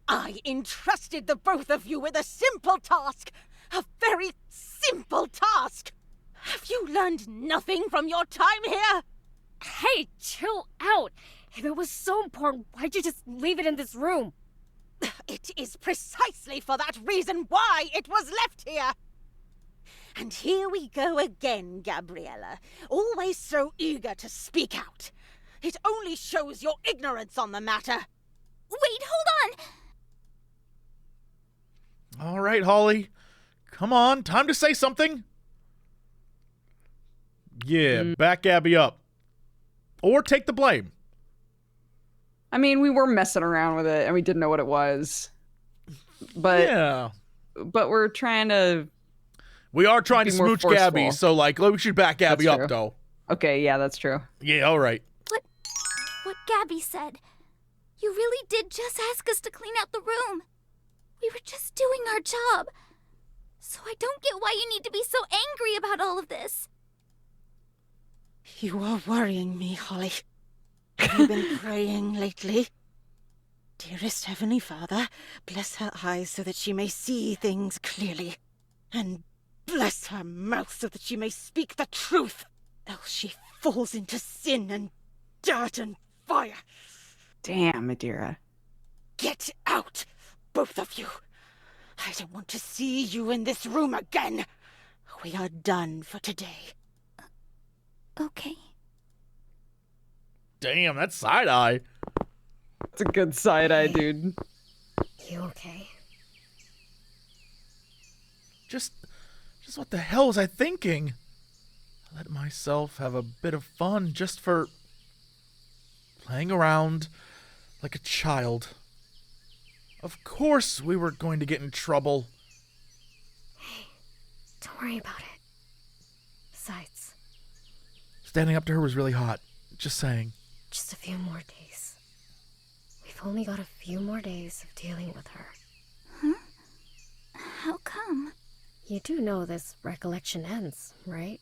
I entrusted the both of you with a simple task. A very simple task. Have you learned nothing from your time here? Hey, chill out! If it was so important, why'd you just leave it in this room? It is precisely for that reason why it was left here. And here we go again, Gabriella. Always so eager to speak out. It only shows your ignorance on the matter. Wait, hold on! All right, Holly. Come on, time to say something. Yeah, back Abby up. Or take the blame. I mean, we were messing around with it and we didn't know what it was. But Yeah. but we're trying to. We are trying to Be more smooch Gabby, forceful. so, like, we should back Gabby That's up, true. though. Okay, yeah, that's true. Yeah, all right. What Gabby said. You really did just ask us to clean out the room. We were just doing our job. So I don't get why you need to be so angry about all of this. You are worrying me, Holly. Have you been praying lately? Dearest Heavenly Father, bless her eyes so that she may see things clearly. And bless her mouth so that she may speak the truth. Else she falls into sin and dirt and fire. Damn, Adira. Get out, both of you. I don't want to see you in this room again. We are done for today. Okay. Damn, that's side-eye. It's a good side eye, dude. You okay? Just what the hell was I thinking? I let myself have a bit of fun just for playing around like a child. Of course we were going to get in trouble. Don't worry about it. Besides, Standing up to her was really hot. Just saying. just a few more days. We've only got a few more days of dealing with her. How come? You do know this recollection ends, right?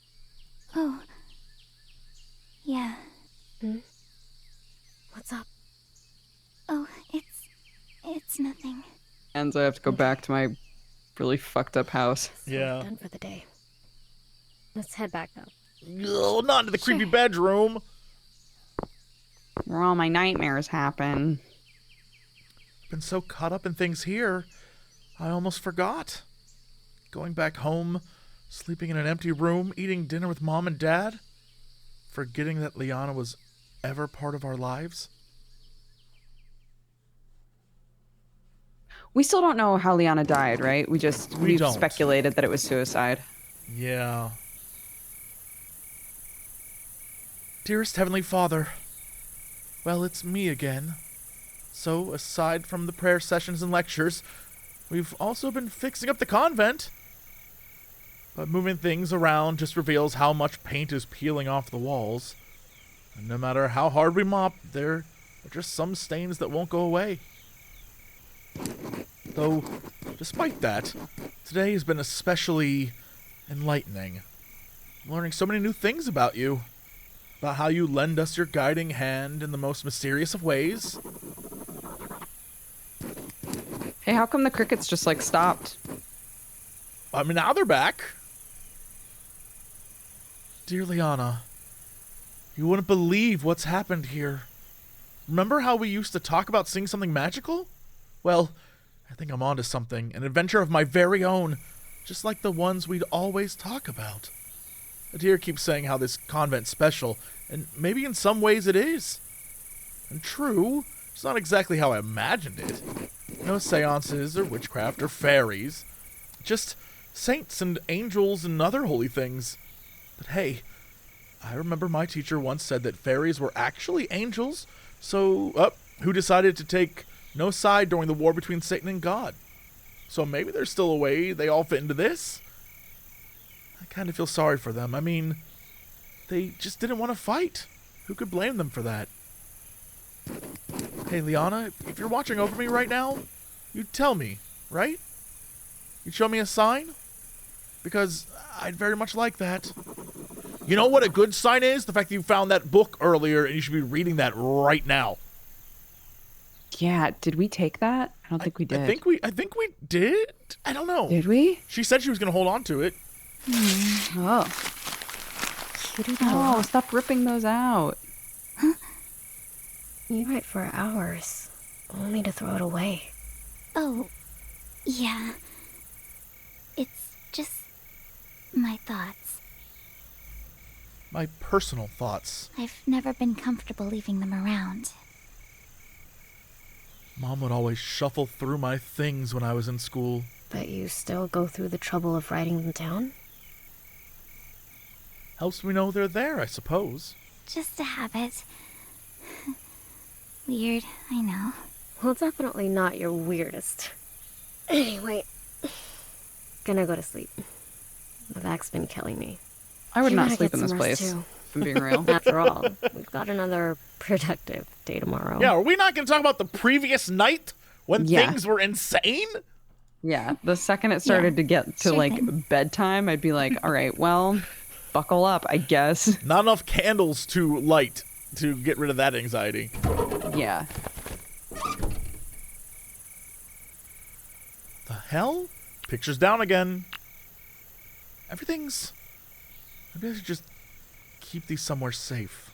Oh. Yeah. What's up? Oh, it's nothing. And I have to go back to my really fucked up house. So Yeah. we're done for the day. Let's head back now. Ugh, not into the creepy bedroom. Where all my nightmares happen. Been so caught up in things here, I almost forgot. Going back home, sleeping in an empty room, eating dinner with Mom and Dad, forgetting that Lyanna was ever part of our lives. We still don't know how Lyanna died, right? We We've don't. speculated that it was suicide. Yeah. Dearest Heavenly Father, well, it's me again. So, aside from the prayer sessions and lectures, we've also been fixing up the convent. But moving things around just reveals how much paint is peeling off the walls. And no matter how hard we mop, there are just some stains that won't go away. Though, despite that, today has been especially enlightening. I'm learning so many new things about you. About how you lend us your guiding hand in the most mysterious of ways. Hey, how come the crickets just like stopped? I mean, now they're back. Dear Lyanna, you wouldn't believe what's happened here. Remember how we used to talk about seeing something magical? Well, I think I'm onto something. An adventure of my very own. Just like the ones we'd always talk about. Adira keeps saying how this convent's special, and maybe in some ways it is. And true, it's not exactly how I imagined it. No seances or witchcraft or fairies. Just saints and angels and other holy things. But hey, I remember my teacher once said that fairies were actually angels, so, who decided to take no side during the war between Satan and God? So maybe there's still a way they all fit into this? I kind of feel sorry for them. I mean, they just didn't want to fight. Who could blame them for that? Hey, Lyanna, if you're watching over me right now, you'd tell me, right? You'd show me a sign? Because I'd very much like that. You know what a good sign is? The fact that you found that book earlier and you should be reading that right now. Yeah, did we take that? I don't think we did. I think we did. I don't know. Did we? She said she was going to hold on to it. Oh. You do that a Oh, lot. stop ripping those out. You write for hours, only to throw it away. Oh, yeah. It's just my thoughts. My personal thoughts. I've never been comfortable leaving them around. Mom would always shuffle through my things when I was in school. But you still go through the trouble of writing them down? Helps me know they're there, I suppose. Just a habit. Weird, I know. Well, definitely not your weirdest. Anyway, gonna go to sleep. The back's been killing me. I would You not gotta sleep get in this some rest, place, too. if I'm being real. After all, we've got another productive day tomorrow. Yeah, are we not going to talk about the previous night when Yeah. things were insane? Yeah, the second it started to get to sure like thing. bedtime, I'd be like, all right, well, buckle up, I guess. Not enough candles to light to get rid of that anxiety. Yeah. The hell? Picture's down again. Everything's... Maybe I should just keep these somewhere safe.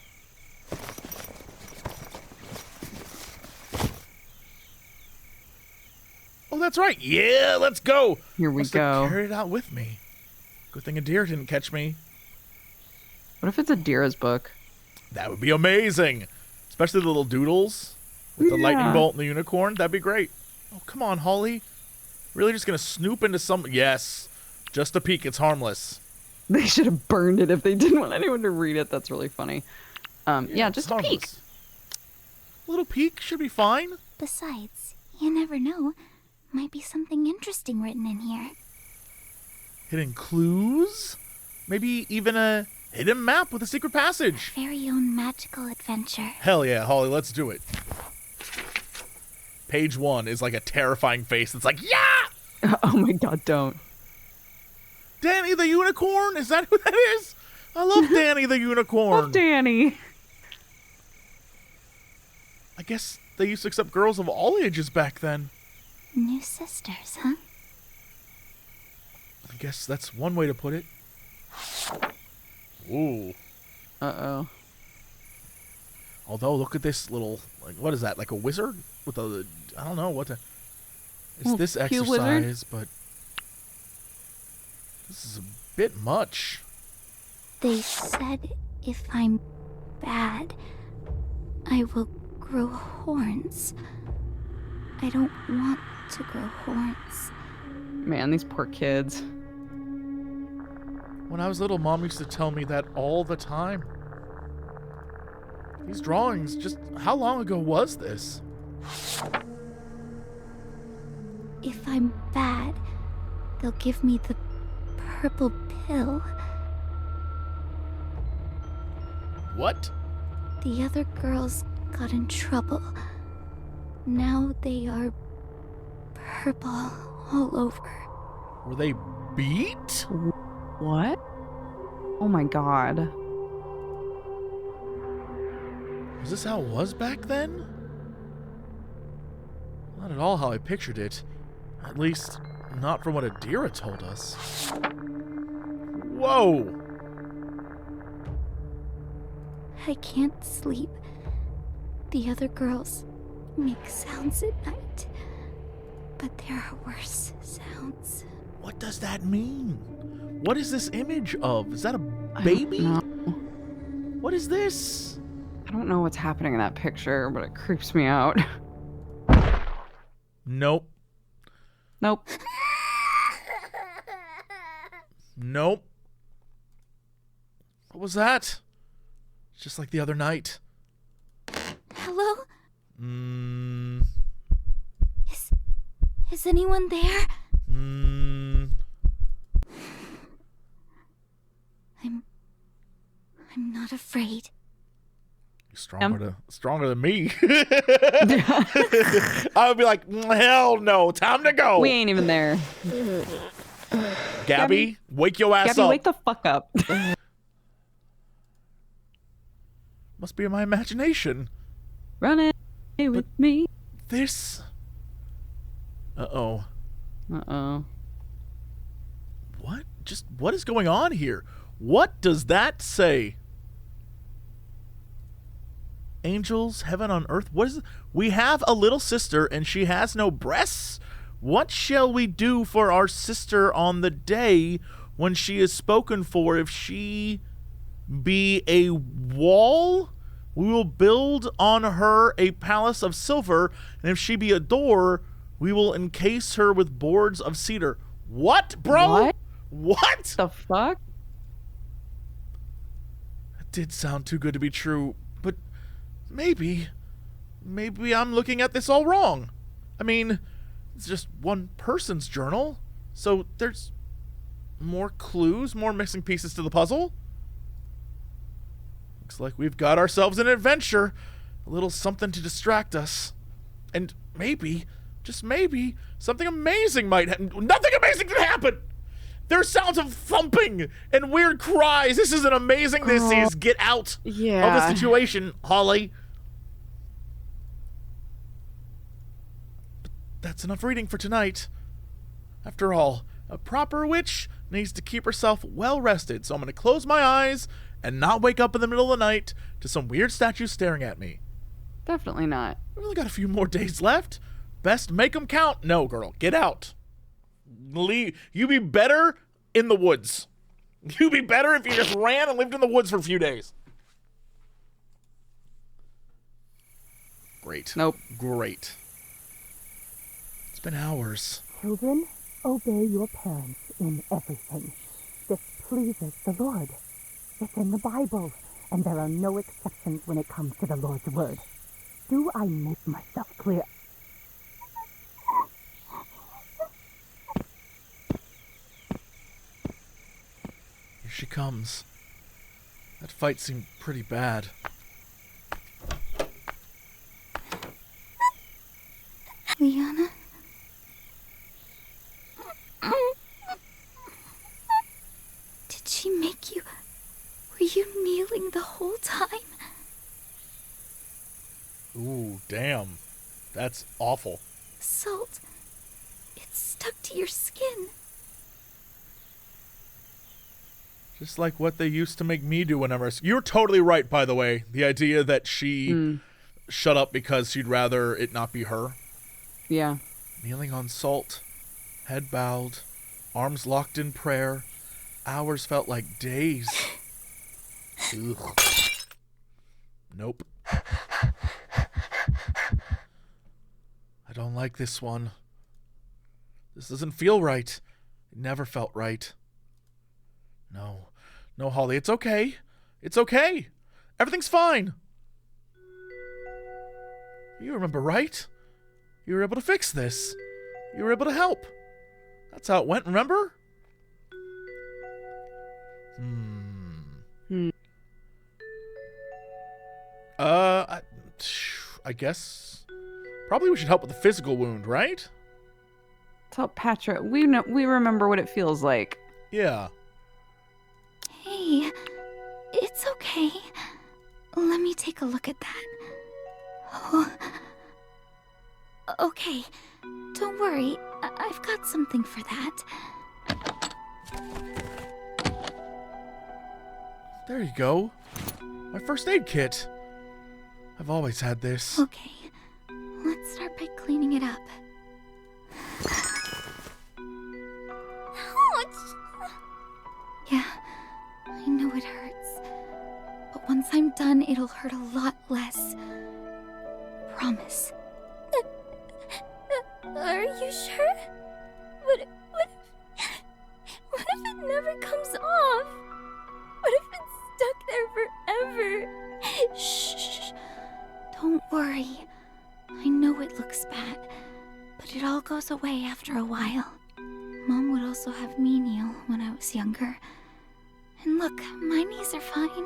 Oh, that's right. Yeah, let's go. Here we Must have go. carried it out with me. Good thing Adira didn't catch me. What if it's Adira's book? That would be amazing. Especially the little doodles with the lightning bolt and the unicorn. That'd be great. Oh, come on, Holly. Really just going to snoop into some... Yes. Just a peek. It's harmless. They should have burned it if they didn't want anyone to read it. That's really funny. Yeah, just a peek. A little peek should be fine. Besides, you never know. Might be something interesting written in here. Hidden clues? Maybe even a hidden map with a secret passage. Very own magical adventure. Hell yeah, Holly, let's do it. Page 1 is like a terrifying face. It's like, yeah! Oh my god, don't. Danny the Unicorn? Is that who that is? I love Danny the Unicorn. Love Danny. I guess they used to accept girls of all ages back then. New sisters, huh? I guess that's one way to put it. Ooh. Uh-oh. Although, look at this little, like, what is that? Like a wizard? With a, I don't know what to... It's Oh, this cute wizard? exercise, but... This is a bit much. They said if I'm bad, I will grow horns. I don't want to grow horns. Man, these poor kids. When I was little, Mom used to tell me that all the time. These drawings, just how long ago was this? If I'm bad, they'll give me the purple pill. What? The other girls got in trouble. Now they are purple all over. Were they beat? What? Oh my god. Was this how it was back then? Not at all how I pictured it. At least, not from what Adira told us. Whoa! I can't sleep. The other girls make sounds at night. But there are worse sounds. What does that mean? What is this image of? Is that a baby? I don't know. What is this? I don't know what's happening in that picture, but it creeps me out. Nope. Nope. Nope. What was that? Just like the other night. Hello? Mmm. Is anyone there? Mmm. I'm not afraid. Stronger than me. I would be like, hell no, time to go. We ain't even there. Gabby, wake your ass Gabby, up. wake the fuck up. Must be in my imagination. Run it with me. This. Uh-oh. Uh-oh. What? Just what is going on here? What does that say? Angels, heaven on earth. What is it? We have a little sister and she has no breasts. What shall we do for our sister on the day when she is spoken for? If she be a wall, we will build on her a palace of silver, and if she be a door, we will encase her with boards of cedar. What, bro? What? The fuck? That did sound too good to be true, but maybe I'm looking at this all wrong. I mean, it's just one person's journal, so there's more clues, more missing pieces to the puzzle. Looks like we've got ourselves an adventure, a little something to distract us. And maybe, just maybe, something amazing might happen. Nothing amazing can happen! There's sounds of thumping and weird cries. This isn't amazing. This is get out of the situation, Holly. But that's enough reading for tonight. After all, a proper witch needs to keep herself well rested, so I'm going to close my eyes and not wake up in the middle of the night to some weird statue staring at me. Definitely not. We've only got a few more days left. Best make 'em count. No, girl, get out. You be better in the woods. You'd be better if you just ran and lived in the woods for a few days. Great. Nope. Great. It's been hours. Children, obey your parents in everything. This pleases the Lord. It's in the Bible, and there are no exceptions when it comes to the Lord's word. Do I make myself clear? Here she comes. That fight seemed pretty bad. Lyanna? Did she make you... Were you kneeling the whole time? Ooh, damn. That's awful. Salt. It's stuck to your skin. Just like what they used to make me do whenever... You're totally right, by the way. The idea that she shut up because she'd rather it not be her. Yeah. Kneeling on salt, head bowed, arms locked in prayer. Hours felt like days. Ugh. Nope. I don't like this one. This doesn't feel right. It never felt right. No. No, Holly, it's okay. It's okay. Everything's fine. You remember, right? You were able to fix this. You were able to help. That's how it went, remember? I guess probably we should help with the physical wound, right? Tell Patra, we remember what it feels like. Yeah. Hey, it's okay. Let me take a look at that. Oh. Okay, don't worry. I've got something for that. There you go. My first aid kit. I've always had this. Okay, let's start by cleaning it up. Ouch! Yeah, I know it hurts. But once I'm done, it'll hurt a lot less. Promise. Are you sure? What if it never comes off? What if it's stuck there forever? Shh. Don't worry. I know it looks bad, but it all goes away after a while. Mom would also have me kneel when I was younger. And look, my knees are fine.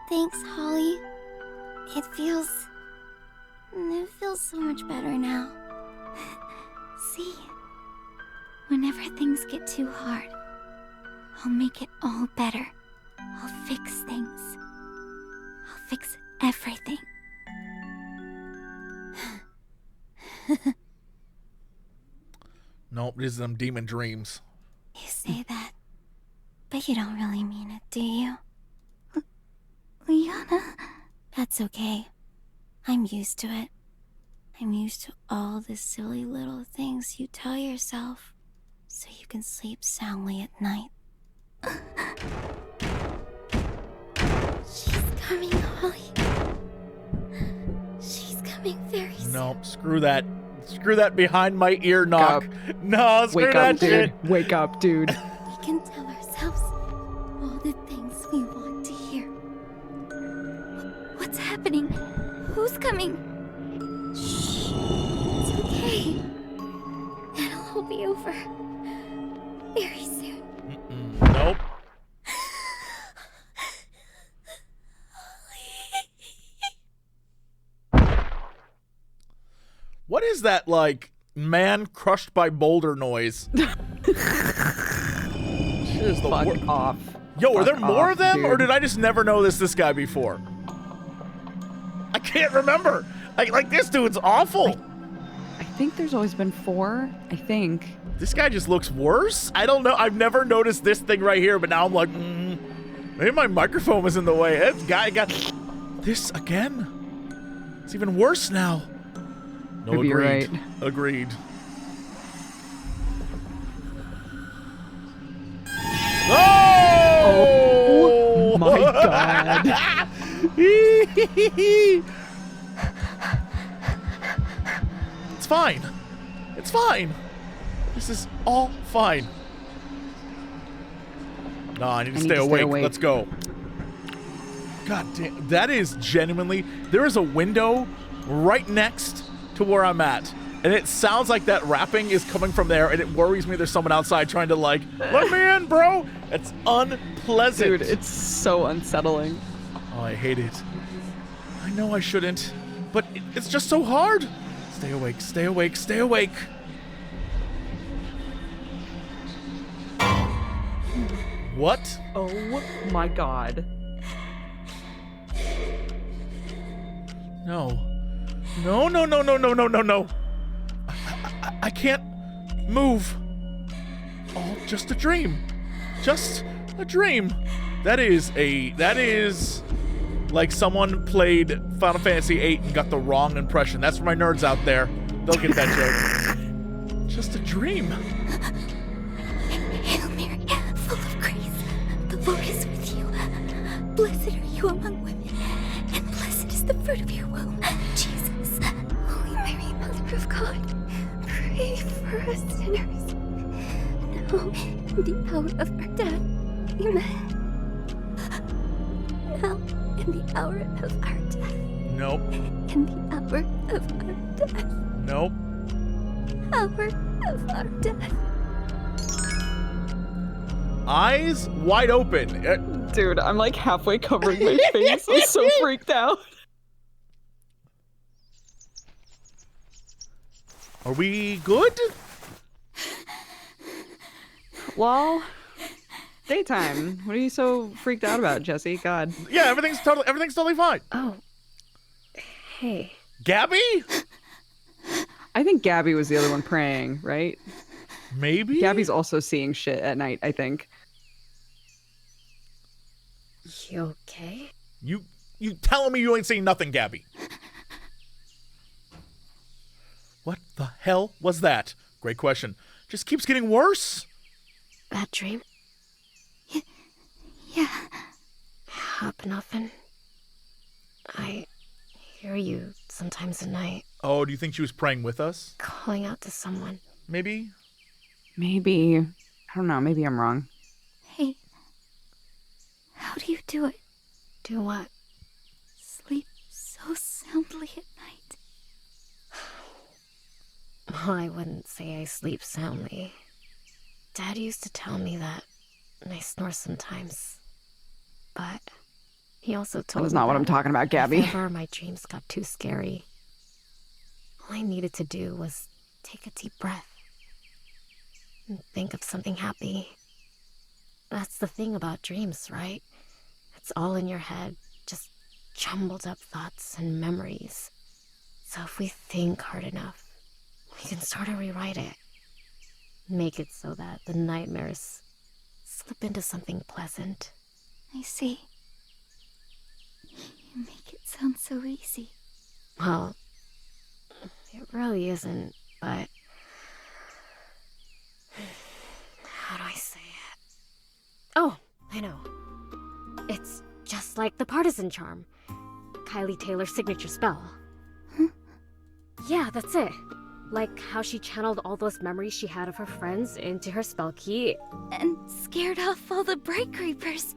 Thanks, Holly. It feels so much better now. See? Whenever things get too hard, I'll make it all better. I'll fix things. I'll fix everything. Nope, these are them demon dreams. You say that, but you don't really mean it, do you? Lyanna? That's okay. I'm used to it. I'm used to all the silly little things you tell yourself so you can sleep soundly at night. She's coming, Holly. She's coming very soon. Nope, screw that. Screw that behind my ear knock. Wake No, screw Wake that up, dude. shit. Wake up, dude. We can tell ourselves all the things we want to hear. What's happening? Who's coming? Shh. It's okay. It'll all be over very soon. Nope. What is that, like, man crushed by boulder noise? Shit is the Fuck wor- off. Yo, are there Fuck more off, of them, or dude. did I just never notice this guy before? I can't remember. Like this dude's awful. I think there's always been 4. I think. This guy just looks worse. I don't know. I've never noticed this thing right here, but now I'm like, maybe my microphone was in the way. This guy got this again. It's even worse now. No, Maybe you're agreed. right. Agreed. God. It's fine. It's fine. This is all fine. No, I need to stay awake. Let's go. God damn. That is genuinely... There is a window right next to where I'm at. And it sounds like that rapping is coming from there, and it worries me there's someone outside trying to, like, let me in, bro. It's unpleasant. Dude, it's so unsettling. Oh, I hate it. I know I shouldn't, but it's just so hard. Stay awake, stay awake, stay awake. What? Oh my God. No. No, no, no, no, no, no, no, no. I can't move. Oh, just a dream. Just a dream. That is like someone played Final Fantasy VIII and got the wrong impression. That's for my nerds out there. They'll get that joke. Just a dream. Hail Mary, full of grace, the Lord is with you. Blessed are you among women, and blessed is the fruit of your womb, Jesus. Holy Mary, Mother of God, pray for us sinners, now and the hour of our death. Amen. Now and the hour of our death. Nope. And the hour of our death. Nope. Hour of our death. Eyes wide open. Dude, I'm like halfway covering my face. I'm so freaked out. Are we good? Well, daytime. What are you so freaked out about, Jesse? God. Yeah, everything's totally fine. Oh. Hey. Gabby? I think Gabby was the other one praying, right? Maybe? Gabby's also seeing shit at night, I think. You okay? You telling me you ain't seen nothing, Gabby? What the hell was that? Great question. Just keeps getting worse. Bad dream? Yeah. Happen often? I hear you sometimes at night, Oh, do you think she was praying with us? calling out to someone. Maybe? Maybe. I don't know. Maybe I'm wrong. Hey, how do you do it? Do what? Sleep so soundly at night. Well, I wouldn't say I sleep soundly. Dad used to tell me that, and I snore sometimes. But he also told me That's not what I'm talking about, Gabby. if ever my dreams got too scary, all I needed to do was take a deep breath and think of something happy. That's the thing about dreams, right? It's all in your head, just jumbled up thoughts and memories. So if we think hard enough, we can sort of rewrite it. Make it so that the nightmares slip into something pleasant. I see. You make it sound so easy. Well, it really isn't, but... how do I say it? Oh, I know. It's just like the partisan charm. Kylie Taylor's signature spell. Huh? Yeah, that's it. Like how she channeled all those memories she had of her friends into her spell key. And scared off all the bright creepers.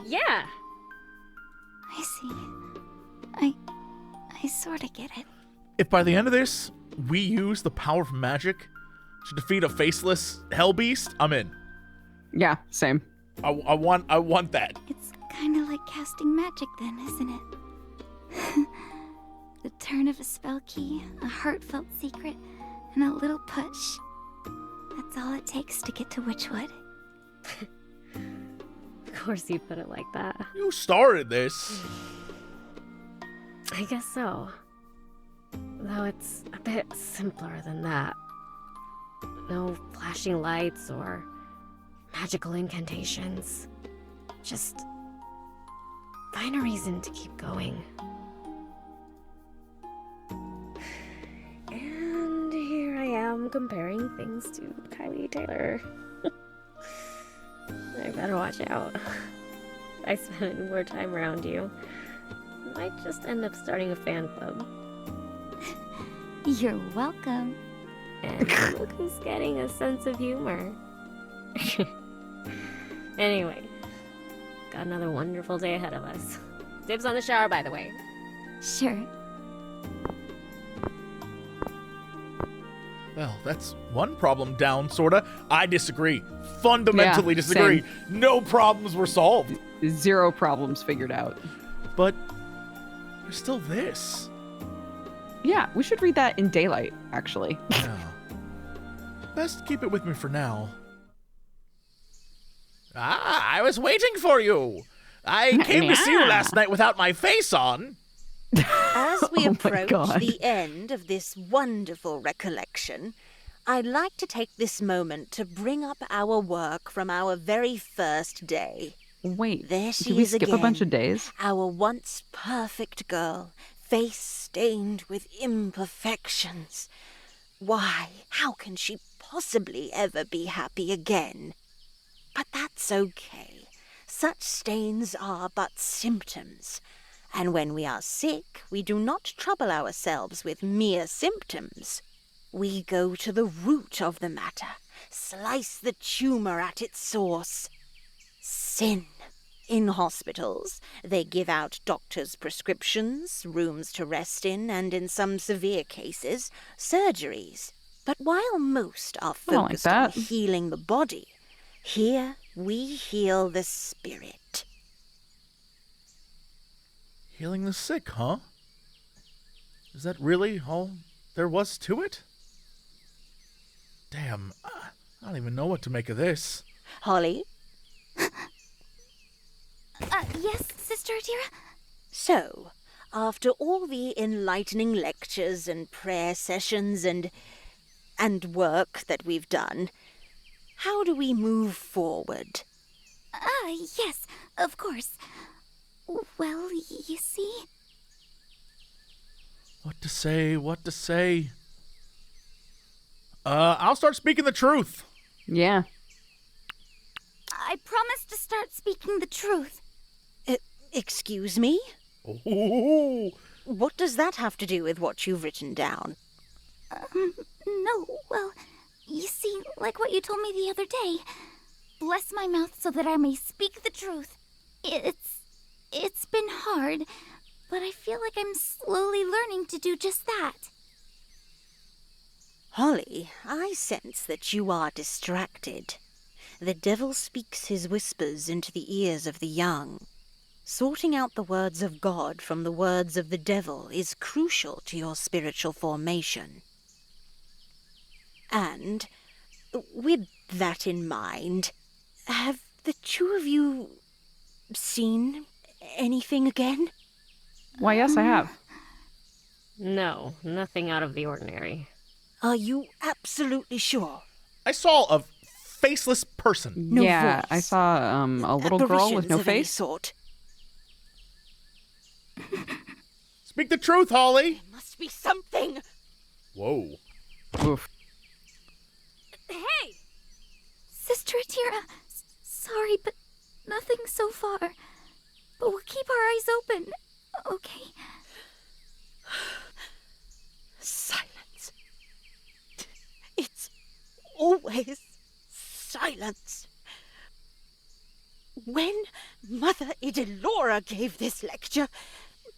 Yeah! I see. I sorta get it. If by the end of this, we use the power of magic to defeat a faceless hell beast, I'm in. Yeah, same. I want that. It's kinda like casting magic then, isn't it? The turn of a spell key, a heartfelt secret, and a little push. That's all it takes to get to Witchwood. Of course you put it like that. You started this. I guess so. Though it's a bit simpler than that. No flashing lights or magical incantations. Just find a reason to keep going. And here I am comparing things to Kylie Taylor. I better watch out. I spend more time around you. Might just end up starting a fan club. You're welcome. And look who's getting a sense of humor. Anyway, got another wonderful day ahead of us. Dibs on the shower, by the way. Sure. Well, that's one problem down, sorta. I disagree. Fundamentally Yeah, disagree. same. No problems were solved. 0 problems figured out. But there's still this. Yeah, we should read that in daylight, actually. Yeah. Best keep it with me for now. Ah, I was waiting for you. I came to see you last night without my face on. As we Oh my approach God. the end of this wonderful recollection, I'd like to take this moment to bring up our work from our very first day. Wait, There she did we is skip a bunch of again, days? our once perfect girl, face stained with imperfections. Why, how can she possibly ever be happy again? But that's okay. Such stains are but symptoms. And when we are sick, we do not trouble ourselves with mere symptoms. We go to the root of the matter, slice the tumor at its source. Sin. In hospitals, they give out doctors' prescriptions, rooms to rest in, and in some severe cases, surgeries. But while most are I don't like focused on that. healing the body, here we heal the spirit. Healing the sick, huh? Is that really all there was to it? Damn, I don't even know what to make of this. Holly, Yes, Sister Adira? so, after all the enlightening lectures and prayer sessions and work that we've done, how do we move forward? Yes, of course. Well, you see... What to say, what to say? I'll start speaking the truth. Yeah. I promise to start speaking the truth. Excuse me? Ooh. What does that have to do with what you've written down? No, well, you see, like what you told me the other day. Bless my mouth so that I may speak the truth. It's been hard, but I feel like I'm slowly learning to do just that. Holly, I sense that you are distracted. The devil speaks his whispers into the ears of the young. Sorting out the words of God from the words of the devil is crucial to your spiritual formation. And, with that in mind, have the two of you seen anything again? Why, yes, I have. No, nothing out of the ordinary. Are you absolutely sure? I saw a faceless person. No yeah, voice. I saw a little girl with Apparitions no of any face. sort. Speak the truth, Holly. Must be something. Whoa. Oof. Hey! Sister Adira, sorry, but nothing so far. But we'll keep our eyes open, okay? Silence. It's always silence. When Mother Idolora gave this lecture,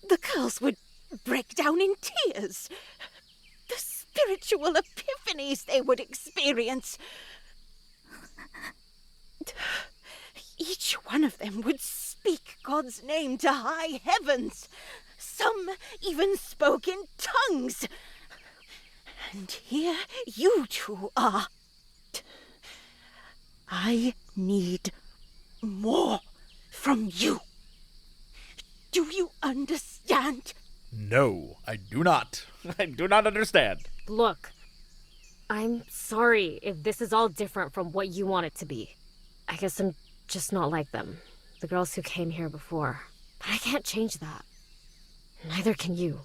the girls would break down in tears. The spiritual epiphanies they would experience. Each one of them would speak God's name to high heavens. Some even spoke in tongues. And here you two are. I need more from you. Do you understand? No, I do not. I do not understand. Look, I'm sorry if this is all different from what you want it to be. I guess I'm just not like them, the girls who came here before. But I can't change that. Neither can you.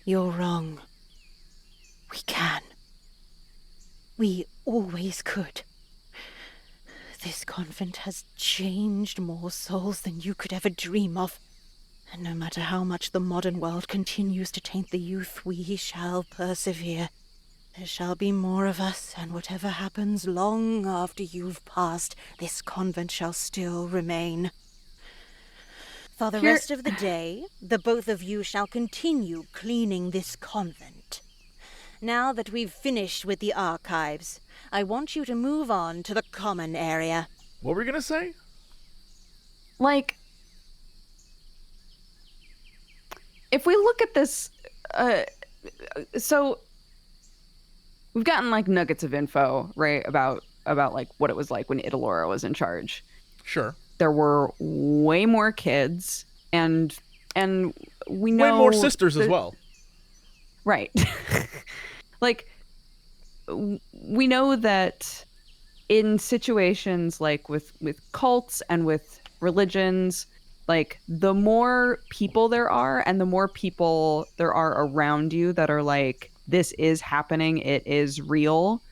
You're wrong. We can. We always could. This convent has changed more souls than you could ever dream of. And no matter how much the modern world continues to taint the youth, we shall persevere. There shall be more of us, and whatever happens long after you've passed, this convent shall still remain. For the rest of the day, the both of you shall continue cleaning this convent. Now that we've finished with the archives, I want you to move on to the common area. What were you gonna say? Like, if we look at this, so we've gotten like nuggets of info, right, about like what it was like when Idolora was in charge. Sure. There were way more kids, and we know way more sisters as well. Right. Like, we know that in situations like with cults and with religions, like the more people there are and the more people there are around you that are like, this is happening, it is real,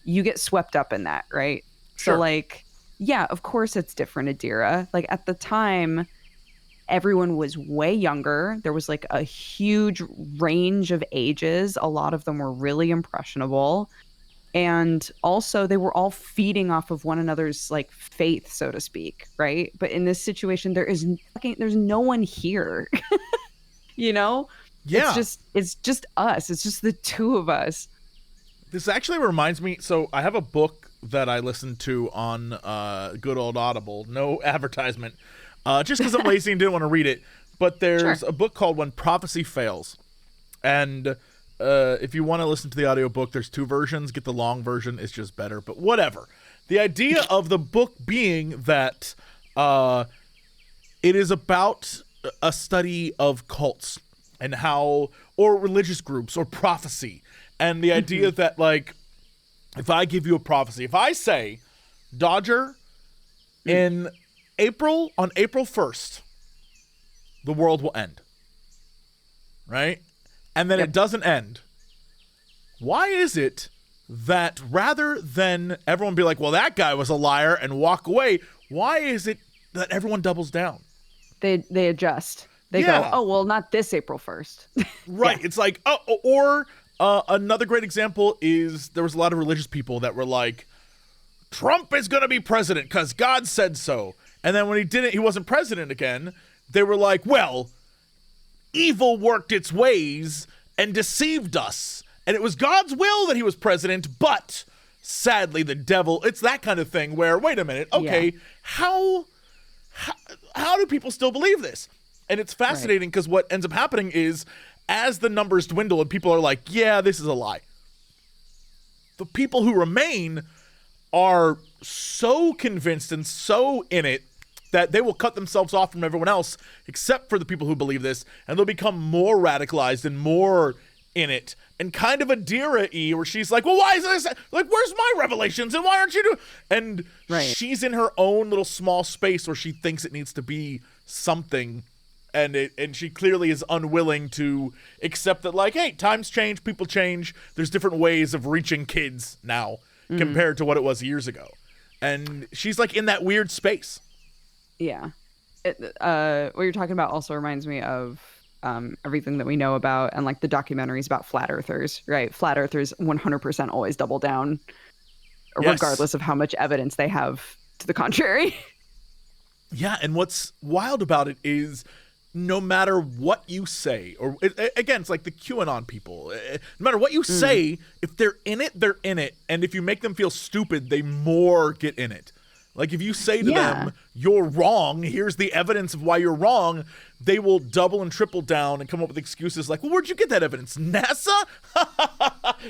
you get swept up in that, right? Sure. So like, yeah, of course it's different, Adira. Like at the time, everyone was way younger. There was like a huge range of ages. A lot of them were really impressionable. And also they were all feeding off of one another's like faith, so to speak, right? But in this situation, there's no one here. You know? Yeah. It's just us. It's just the two of us. This actually reminds me, so I have a book that I listened to on good old Audible. No advertisement. Just because I'm lazy and didn't want to read it. But there's a book called When Prophecy Fails. And if you want to listen to the audiobook, there's 2 versions. Get the long version. It's just better. But whatever. The idea of the book being that it is about a study of cults and how, or religious groups or prophecy. And the idea that, like, if I give you a prophecy, if I say, Dodger, on April 1st, the world will end. Right? And then it doesn't end. Why is it that rather than everyone be like, well, that guy was a liar and walk away, why is it that everyone doubles down? They adjust. They go, oh, well, not this April 1st. Right. It's like, another great example is there was a lot of religious people that were like, Trump is going to be president because God said so. And then when he wasn't president again, they were like, well, evil worked its ways and deceived us. And it was God's will that he was president, but sadly the devil, it's that kind of thing where, wait a minute, okay, how do people still believe this? And it's fascinating because what ends up happening is as the numbers dwindle and people are like, yeah, this is a lie, the people who remain are so convinced and so in it that they will cut themselves off from everyone else except for the people who believe this, and they'll become more radicalized and more in it. And kind of Adira-y, where she's like, well, why is this? Like, where's my revelations? And why aren't you doing? And she's in her own little small space where she thinks it needs to be something. And she clearly is unwilling to accept that, like, hey, times change, people change. There's different ways of reaching kids now compared to what it was years ago. And she's, like, in that weird space. Yeah. What you're talking about also reminds me of everything that we know about and, like, the documentaries about flat earthers, right? Flat earthers 100% always double down, regardless of how much evidence they have to the contrary. Yeah, and what's wild about it is no matter what you say, or again, it's like the QAnon people. No matter what you say, if they're in it, they're in it. And if you make them feel stupid, they more get in it. Like if you say to them, you're wrong, here's the evidence of why you're wrong, they will double and triple down and come up with excuses like, well, where'd you get that evidence? NASA?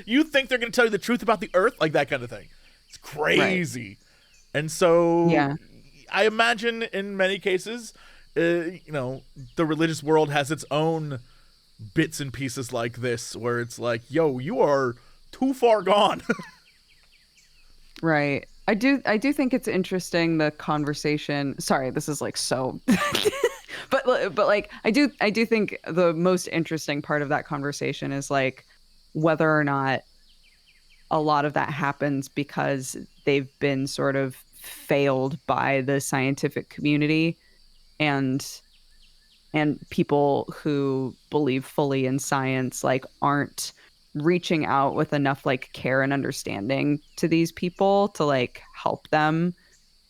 You think they're going to tell you the truth about the Earth? Like that kind of thing. It's crazy. Right. And so I imagine in many cases, the religious world has its own bits and pieces like this where it's like, yo, you are too far gone. Right. I do think it's interesting, the conversation. Sorry, this is like so but like I do think the most interesting part of that conversation is like whether or not a lot of that happens because they've been sort of failed by the scientific community and people who believe fully in science like aren't reaching out with enough like care and understanding to these people to like help them.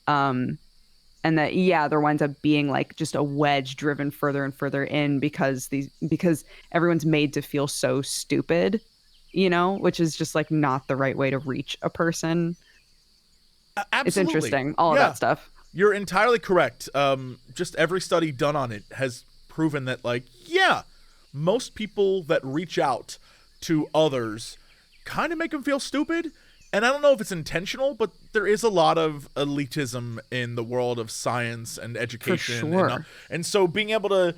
And that, yeah, there winds up being like just a wedge driven further and further in because everyone's made to feel so stupid, you know, which is just like not the right way to reach a person. Absolutely. It's interesting, all of that stuff. You're entirely correct. Just every study done on it has proven that, like, yeah, most people that reach out to others kind of make them feel stupid. And I don't know if it's intentional, but there is a lot of elitism in the world of science and education. For sure. And so being able to,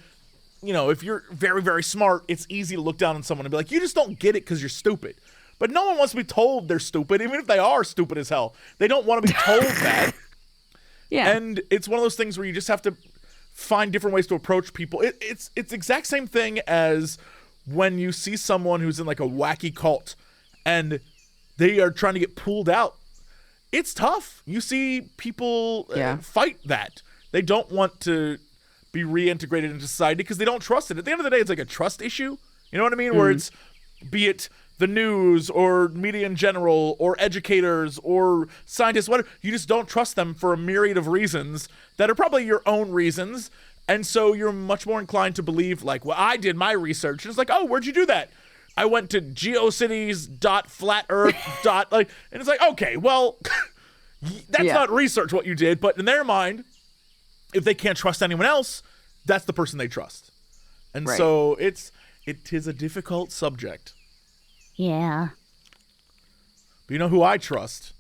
you know, if you're very, very smart, it's easy to look down on someone and be like, you just don't get it because you're stupid. But no one wants to be told they're stupid, even if they are stupid as hell. They don't want to be told that. Yeah. And it's one of those things where you just have to find different ways to approach people. It's the exact same thing as when you see someone who's in like a wacky cult and they are trying to get pulled out. It's tough. You see people fight that. They don't want to be reintegrated into society because they don't trust it. At the end of the day, it's like a trust issue. You know what I mean? Where it's, be it the news or media in general or educators or scientists, whatever, you just don't trust them for a myriad of reasons that are probably your own reasons. And so you're much more inclined to believe like, well, I did my research. And it's like, oh, where'd you do that? I went to geocities.flatearth. Like, and it's like, okay, well, that's not research what you did, but in their mind, if they can't trust anyone else, that's the person they trust. And so it is a difficult subject. Yeah. But you know who I trust?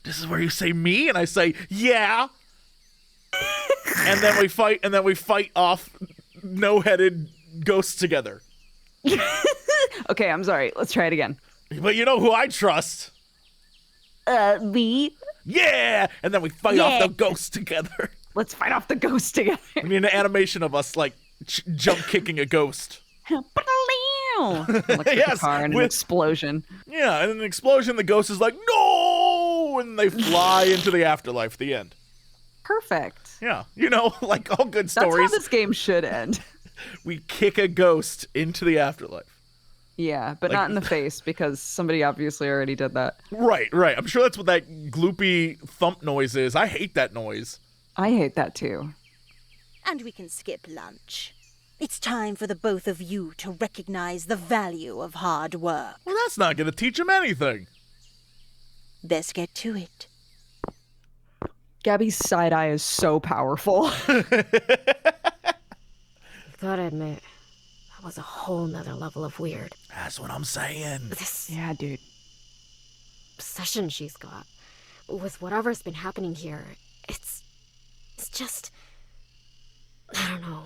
This is where you say me, and I say, yeah. and then we fight off no-headed ghosts together. Okay, I'm sorry. Let's try it again. But you know who I trust? Me? Yeah! And then we fight off the ghosts together. Let's fight off the ghosts together. I mean, an animation of us, like, jump kicking a ghost. Electric car and an explosion. Yeah, and an explosion, the ghost is like, no! And they fly into the afterlife at the end. Perfect. Yeah, you know, like all good stories. That's how this game should end. We kick a ghost into the afterlife. Yeah, but not in the face because somebody obviously already did that. Right. I'm sure that's what that gloopy thump noise is. I hate that noise. I hate that too. And we can skip lunch. It's time for the both of you to recognize the value of hard work. Well, that's not going to teach him anything. Let's get to it. Gabby's side eye is so powerful. Gotta admit, that was a whole nother level of weird. That's what I'm saying. This Yeah, dude. obsession she's got with whatever's been happening here, it's just, I don't know.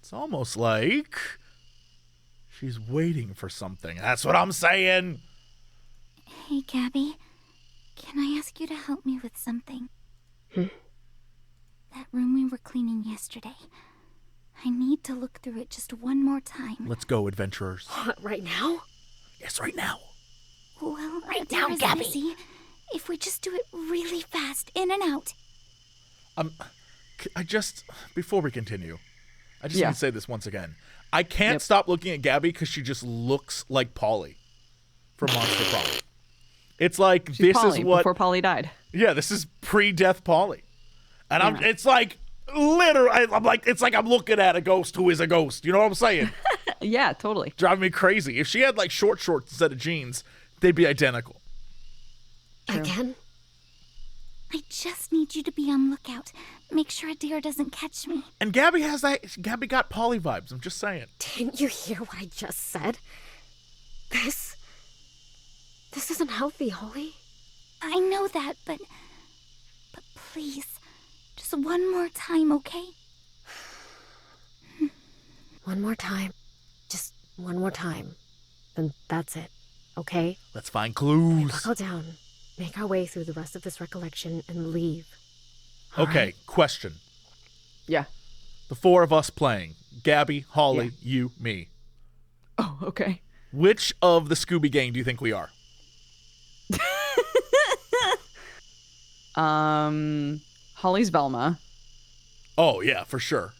It's almost like she's waiting for something. That's what I'm saying. Hey, Gabby. Can I ask you to help me with something? That room we were cleaning yesterday. I need to look through it just one more time. Let's go, adventurers. What, right now? Yes, right now. Well, Right now, Adira's Gabby. busy. If we just do it really fast, in and out. Before we continue, I just Yeah. need to say this once again. I can't stop looking at Gabby because she just looks like Polly from Monster Polly. It's like, She's this Polly is what... before Polly died. Yeah, this is pre-death Polly. And it's like, literally, I'm like, it's like I'm looking at a ghost who is a ghost. You know what I'm saying? Yeah, totally. Driving me crazy. If she had like short shorts instead of jeans, they'd be identical. True. Again? I just need you to be on lookout. Make sure Adira doesn't catch me. And Gabby has that, Gabby got Polly vibes. I'm just saying. Didn't you hear what I just said? This isn't healthy, Holly. I know that, but please, just one more time, okay? One more time. Just one more time. Then that's it. Okay? Let's find clues. Buckle down. Make our way through the rest of this recollection and leave. Okay, question. Yeah. The four of us playing. Gabby, Holly, you, me. Oh, okay. Which of the Scooby gang do you think we are? Holly's Velma. Oh, yeah, for sure.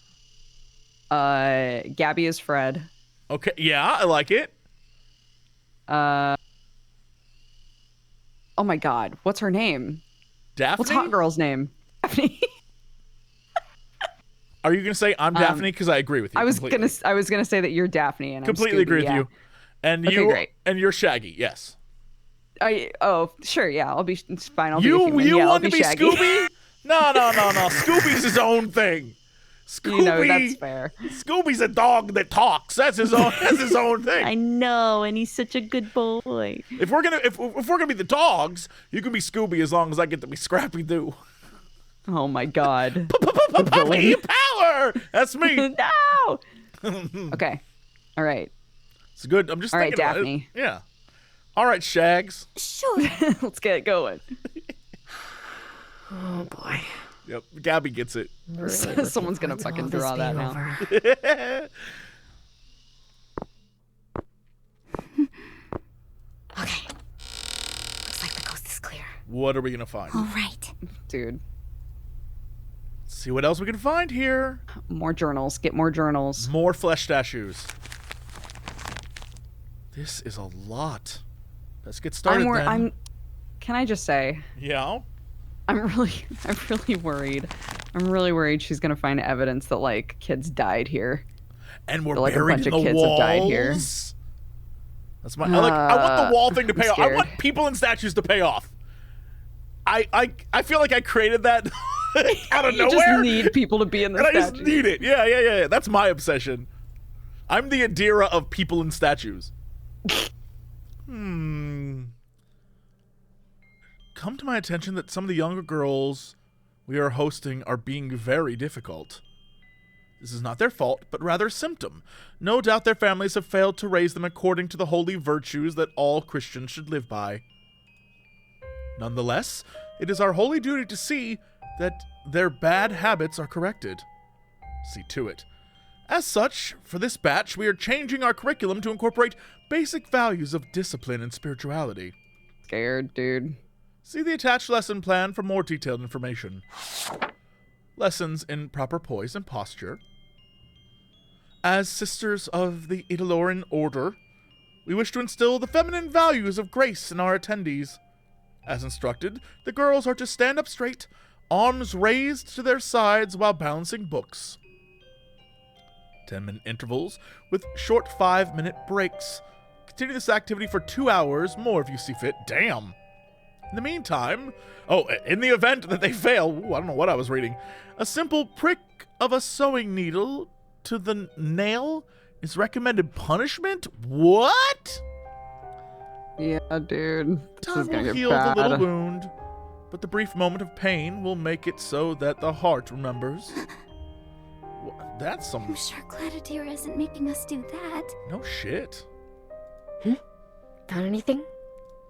Gabby is Fred. Okay, yeah, I like it. Oh my God, what's her name? Daphne? What's Hot Girl's name? Daphne. Are you gonna say I'm Daphne? Because I agree with you. I was completely. gonna say that you're Daphne and Completely I'm Scooby, agree with yeah. you. And Okay, you great. and you're Shaggy. Yes. Sure, yeah, I'll be. It's fine. I'll be. You a human. Yeah, I'll want to be Shaggy. Scooby? No. Scooby's his own thing. Scooby. You know, that's fair. Scooby's a dog that talks. That's his own. That's his own thing. I know, and he's such a good boy. If we're gonna be the dogs, you can be Scooby as long as I get to be Scrappy Doo. Oh my God. Puppy power. That's me. No. Okay. All right. It's good. I'm just All right, thinking about Daphne. it. Yeah. All right, Shags. Sure. Let's get it going. Oh boy. Yep. Gabby gets it. Really Someone's gonna looking fucking forward to all draw this that being now. over. Okay. Looks like the coast is clear. What are we gonna find? All right. Dude, Let's see what else we can find here. more journals. Get more journals. More flesh statues. This is a lot. Let's get started then. Can I just say, Yeah. I'm really worried. I'm really worried she's gonna find evidence that like kids died here. And we're Like a buried bunch in of the kids walls. have died here. That's my. I want the wall thing to I'm pay off. I scared. want people and statues to pay off. I feel like I created that out of You nowhere. just need people to be in the and I statue. just need it. Yeah. That's my obsession. I'm the Adira of people and statues. Come to my attention that some of the younger girls we are hosting are being very difficult. This is not their fault, but rather a symptom. No doubt their families have failed to raise them according to the holy virtues that all Christians should live by. Nonetheless, it is our holy duty to see that their bad habits are corrected. See to it. As such, for this batch, we are changing our curriculum to incorporate basic values of discipline and spirituality. Scared, dude. See the attached lesson plan for more detailed information. Lessons in proper poise and posture. As sisters of the Idoloran order, we wish to instill the feminine values of grace in our attendees. As instructed, the girls are to stand up straight, arms raised to their sides while balancing books. 10-minute intervals with short 5-minute breaks. Continue this activity for 2 hours, more if you see fit. Damn. In the meantime, in the event that they fail, I don't know what I was reading, a simple prick of a sewing needle to the nail is recommended punishment? What? Yeah, dude. This Time is gonna will get heal bad. the little wound, but the brief moment of pain will make it so that the heart remembers. That's some... I'm sure glad Adira isn't making us do that. No shit. Found anything?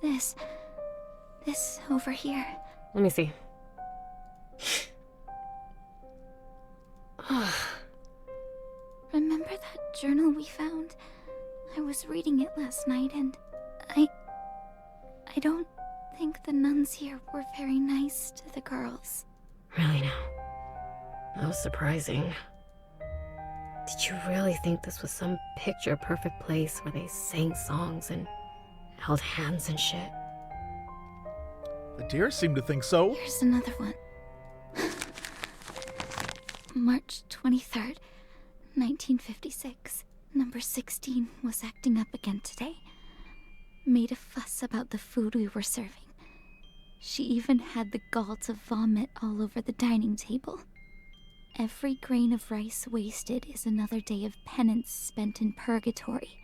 This over here. Let me see. Remember that journal we found? I was reading it last night and I don't think the nuns here were very nice to the girls. Really now? That was surprising. Did you really think this was some picture-perfect place where they sang songs and held hands and shit? The deer seem to think so. Here's another one. March 23rd, 1956. Number 16 was acting up again today. Made a fuss about the food we were serving. She even had the gall to vomit all over the dining table. Every grain of rice wasted is another day of penance spent in purgatory.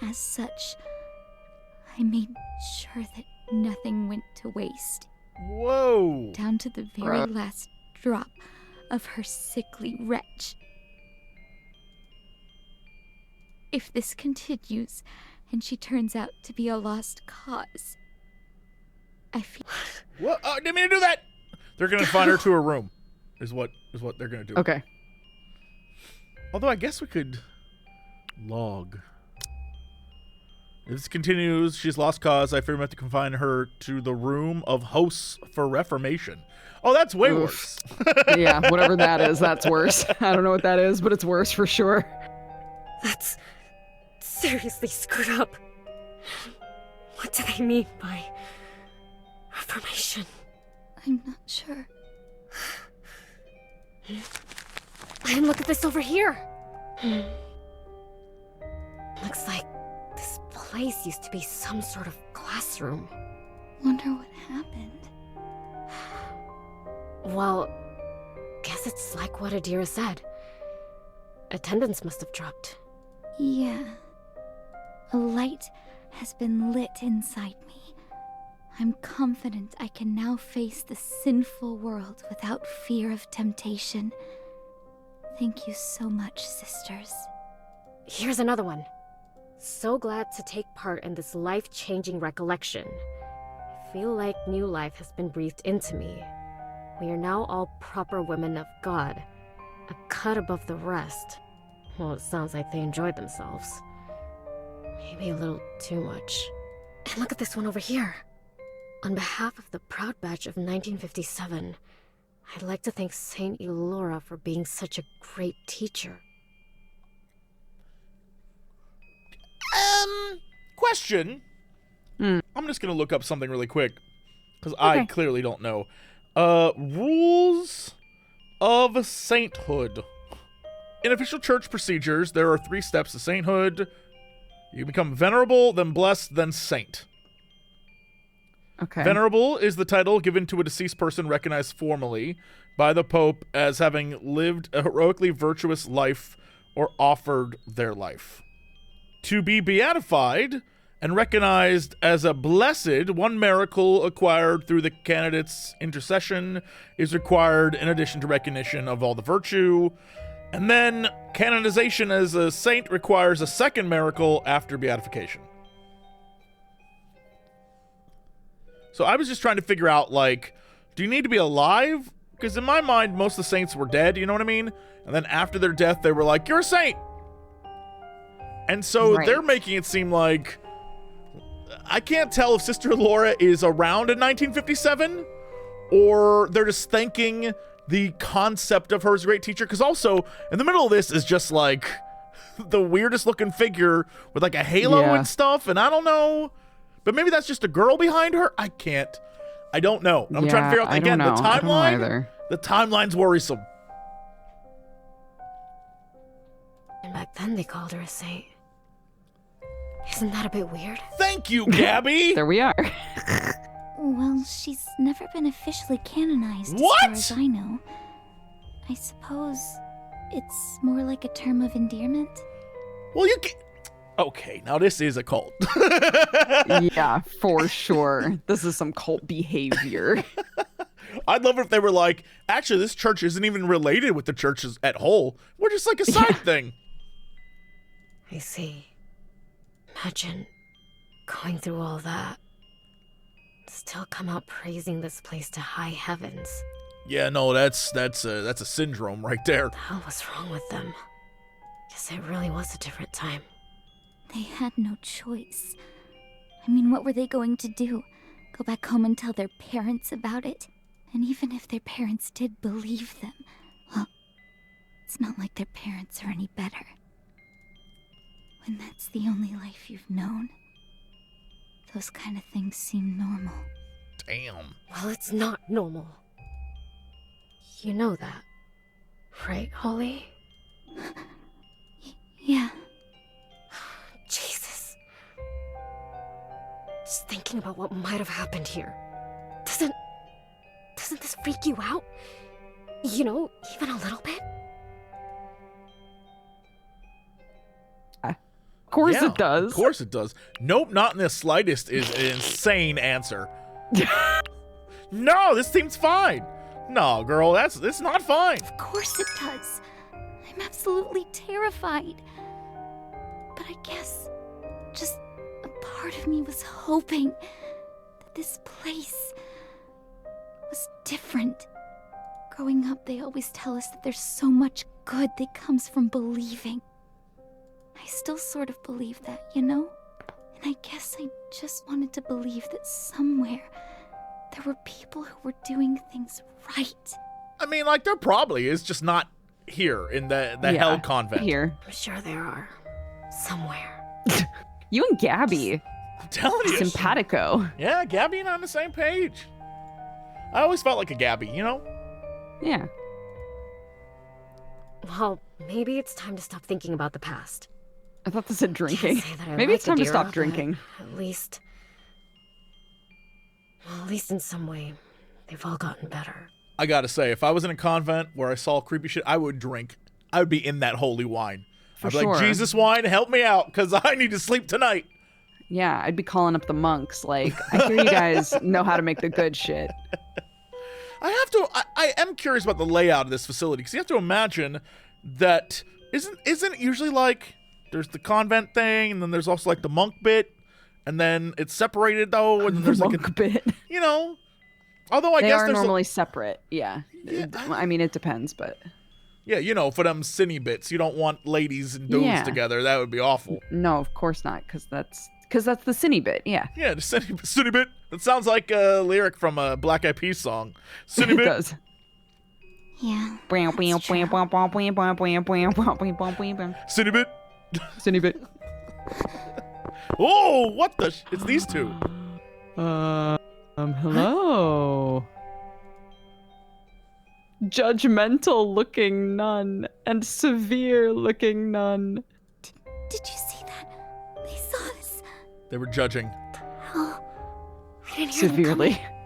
As such, I made sure that nothing went to waste. Whoa. Down to the very last drop of her sickly wretch. If this continues, and she turns out to be a lost cause, I feel... What? Oh, didn't mean to do that. They're gonna find her to her room. Is what they're gonna do. Okay. Although I guess we could log. If this continues, she's lost cause. I fear we have to confine her to the room of hosts for reformation. Oh, that's way worse. Yeah, whatever that is, that's worse. I don't know what that is, but it's worse for sure. That's seriously screwed up. What do they mean by reformation? I'm not sure. And look at this over here. Looks like this place used to be some sort of classroom. Wonder what happened. Well, guess it's like what Adira said. Attendance must have dropped. Yeah. A light has been lit inside me. I'm confident I can now face the sinful world without fear of temptation. Thank you so much, sisters. Here's another one. So glad to take part in this life-changing recollection. I feel like new life has been breathed into me. We are now all proper women of God, a cut above the rest. Well, it sounds like they enjoyed themselves. Maybe a little too much. And look at this one over here. On behalf of the proud batch of 1957, I'd like to thank Saint Idolora for being such a great teacher. Question. I'm just going to look up something really quick, because I clearly don't know. Rules of sainthood. In official church procedures, there are 3 steps to sainthood. You become venerable, then blessed, then saint. Okay. Venerable is the title given to a deceased person recognized formally by the Pope as having lived a heroically virtuous life or offered their life. To be beatified and recognized as a blessed, one miracle acquired through the candidate's intercession is required in addition to recognition of all the virtue. And then canonization as a saint requires a second miracle after beatification. So I was just trying to figure out, like, do you need to be alive? Because in my mind, most of the saints were dead, you know what I mean? And then after their death, they were like, you're a saint! And so they're making it seem like... I can't tell if Sister Laura is around in 1957, or they're just thanking the concept of her as a great teacher. Because also, in the middle of this is just, like, the weirdest looking figure with, like, a halo and stuff, and I don't know... But maybe that's just a girl behind her? I don't know. I'm trying to figure out, again, the timeline. The timeline's worrisome. And back then they called her a saint. Isn't that a bit weird? Thank you, Gabby! There we are. Well, she's never been officially canonized, What? as far as I know. I suppose it's more like a term of endearment. Well, you can... Okay, now this is a cult. Yeah, for sure. This is some cult behavior. I'd love it if they were like, actually, this church isn't even related with the churches at whole. We're just like a side thing. I see. Imagine going through all that. Still come out praising this place to high heavens. Yeah, no, that's a syndrome right there. What the hell was wrong with them? Guess it really was a different time. They had no choice. I mean, what were they going to do? Go back home and tell their parents about it? And even if their parents did believe them, well, it's not like their parents are any better. When that's the only life you've known, those kind of things seem normal. Damn. Well, it's not normal. You know that, right, Holly? Yeah. Jesus. Just thinking about what might have happened here. Doesn't this freak you out? You know, even a little bit? Of course it does. Of course it does. Nope, not in the slightest is an insane answer. No, this seems fine. No, girl, it's not fine. Of course it does. I'm absolutely terrified. But I guess just a part of me was hoping that this place was different. Growing up, they always tell us that there's so much good that comes from believing. I still sort of believe that, you know? And I guess I just wanted to believe that somewhere there were people who were doing things right. I mean, like, there probably is, just not here in the Hell Convent. Here. I'm sure there are. Somewhere. You and Gabby. I'm telling you. Simpatico. Yeah, Gabby and I on the same page. I always felt like a Gabby, you know? Yeah. Well, maybe it's time to stop thinking about the past. I thought this said drinking. Can't say that I Maybe it's like time to stop Adira, drinking. but at least in some way, they've all gotten better. I gotta say, if I was in a convent where I saw creepy shit, I would drink. I would be in that holy wine. I'd be like, Jesus wine, help me out, because I need to sleep tonight. Yeah, I'd be calling up the monks. Like, I hear you guys know how to make the good shit. I am curious about the layout of this facility, because you have to imagine that isn't it usually like there's the convent thing, and then there's also like the monk bit, and then it's separated though, and then there's the like monk bit. You know, although I they guess are there's normally separate. Yeah. I mean, it depends, but yeah, you know, for them cine bits, you don't want ladies and dudes together. That would be awful. No, of course not, because that's the cine bit. Yeah. Yeah, the cine bit. That sounds like a lyric from a Black Eyed Peas song. Cine bit. It does. Yeah. Cine bit. Cine bit. Oh, what the? It's these two. Hello. Judgmental looking nun and severe looking nun. Did you see that? They saw us. They were judging. Oh, I didn't hear them Severely. coming.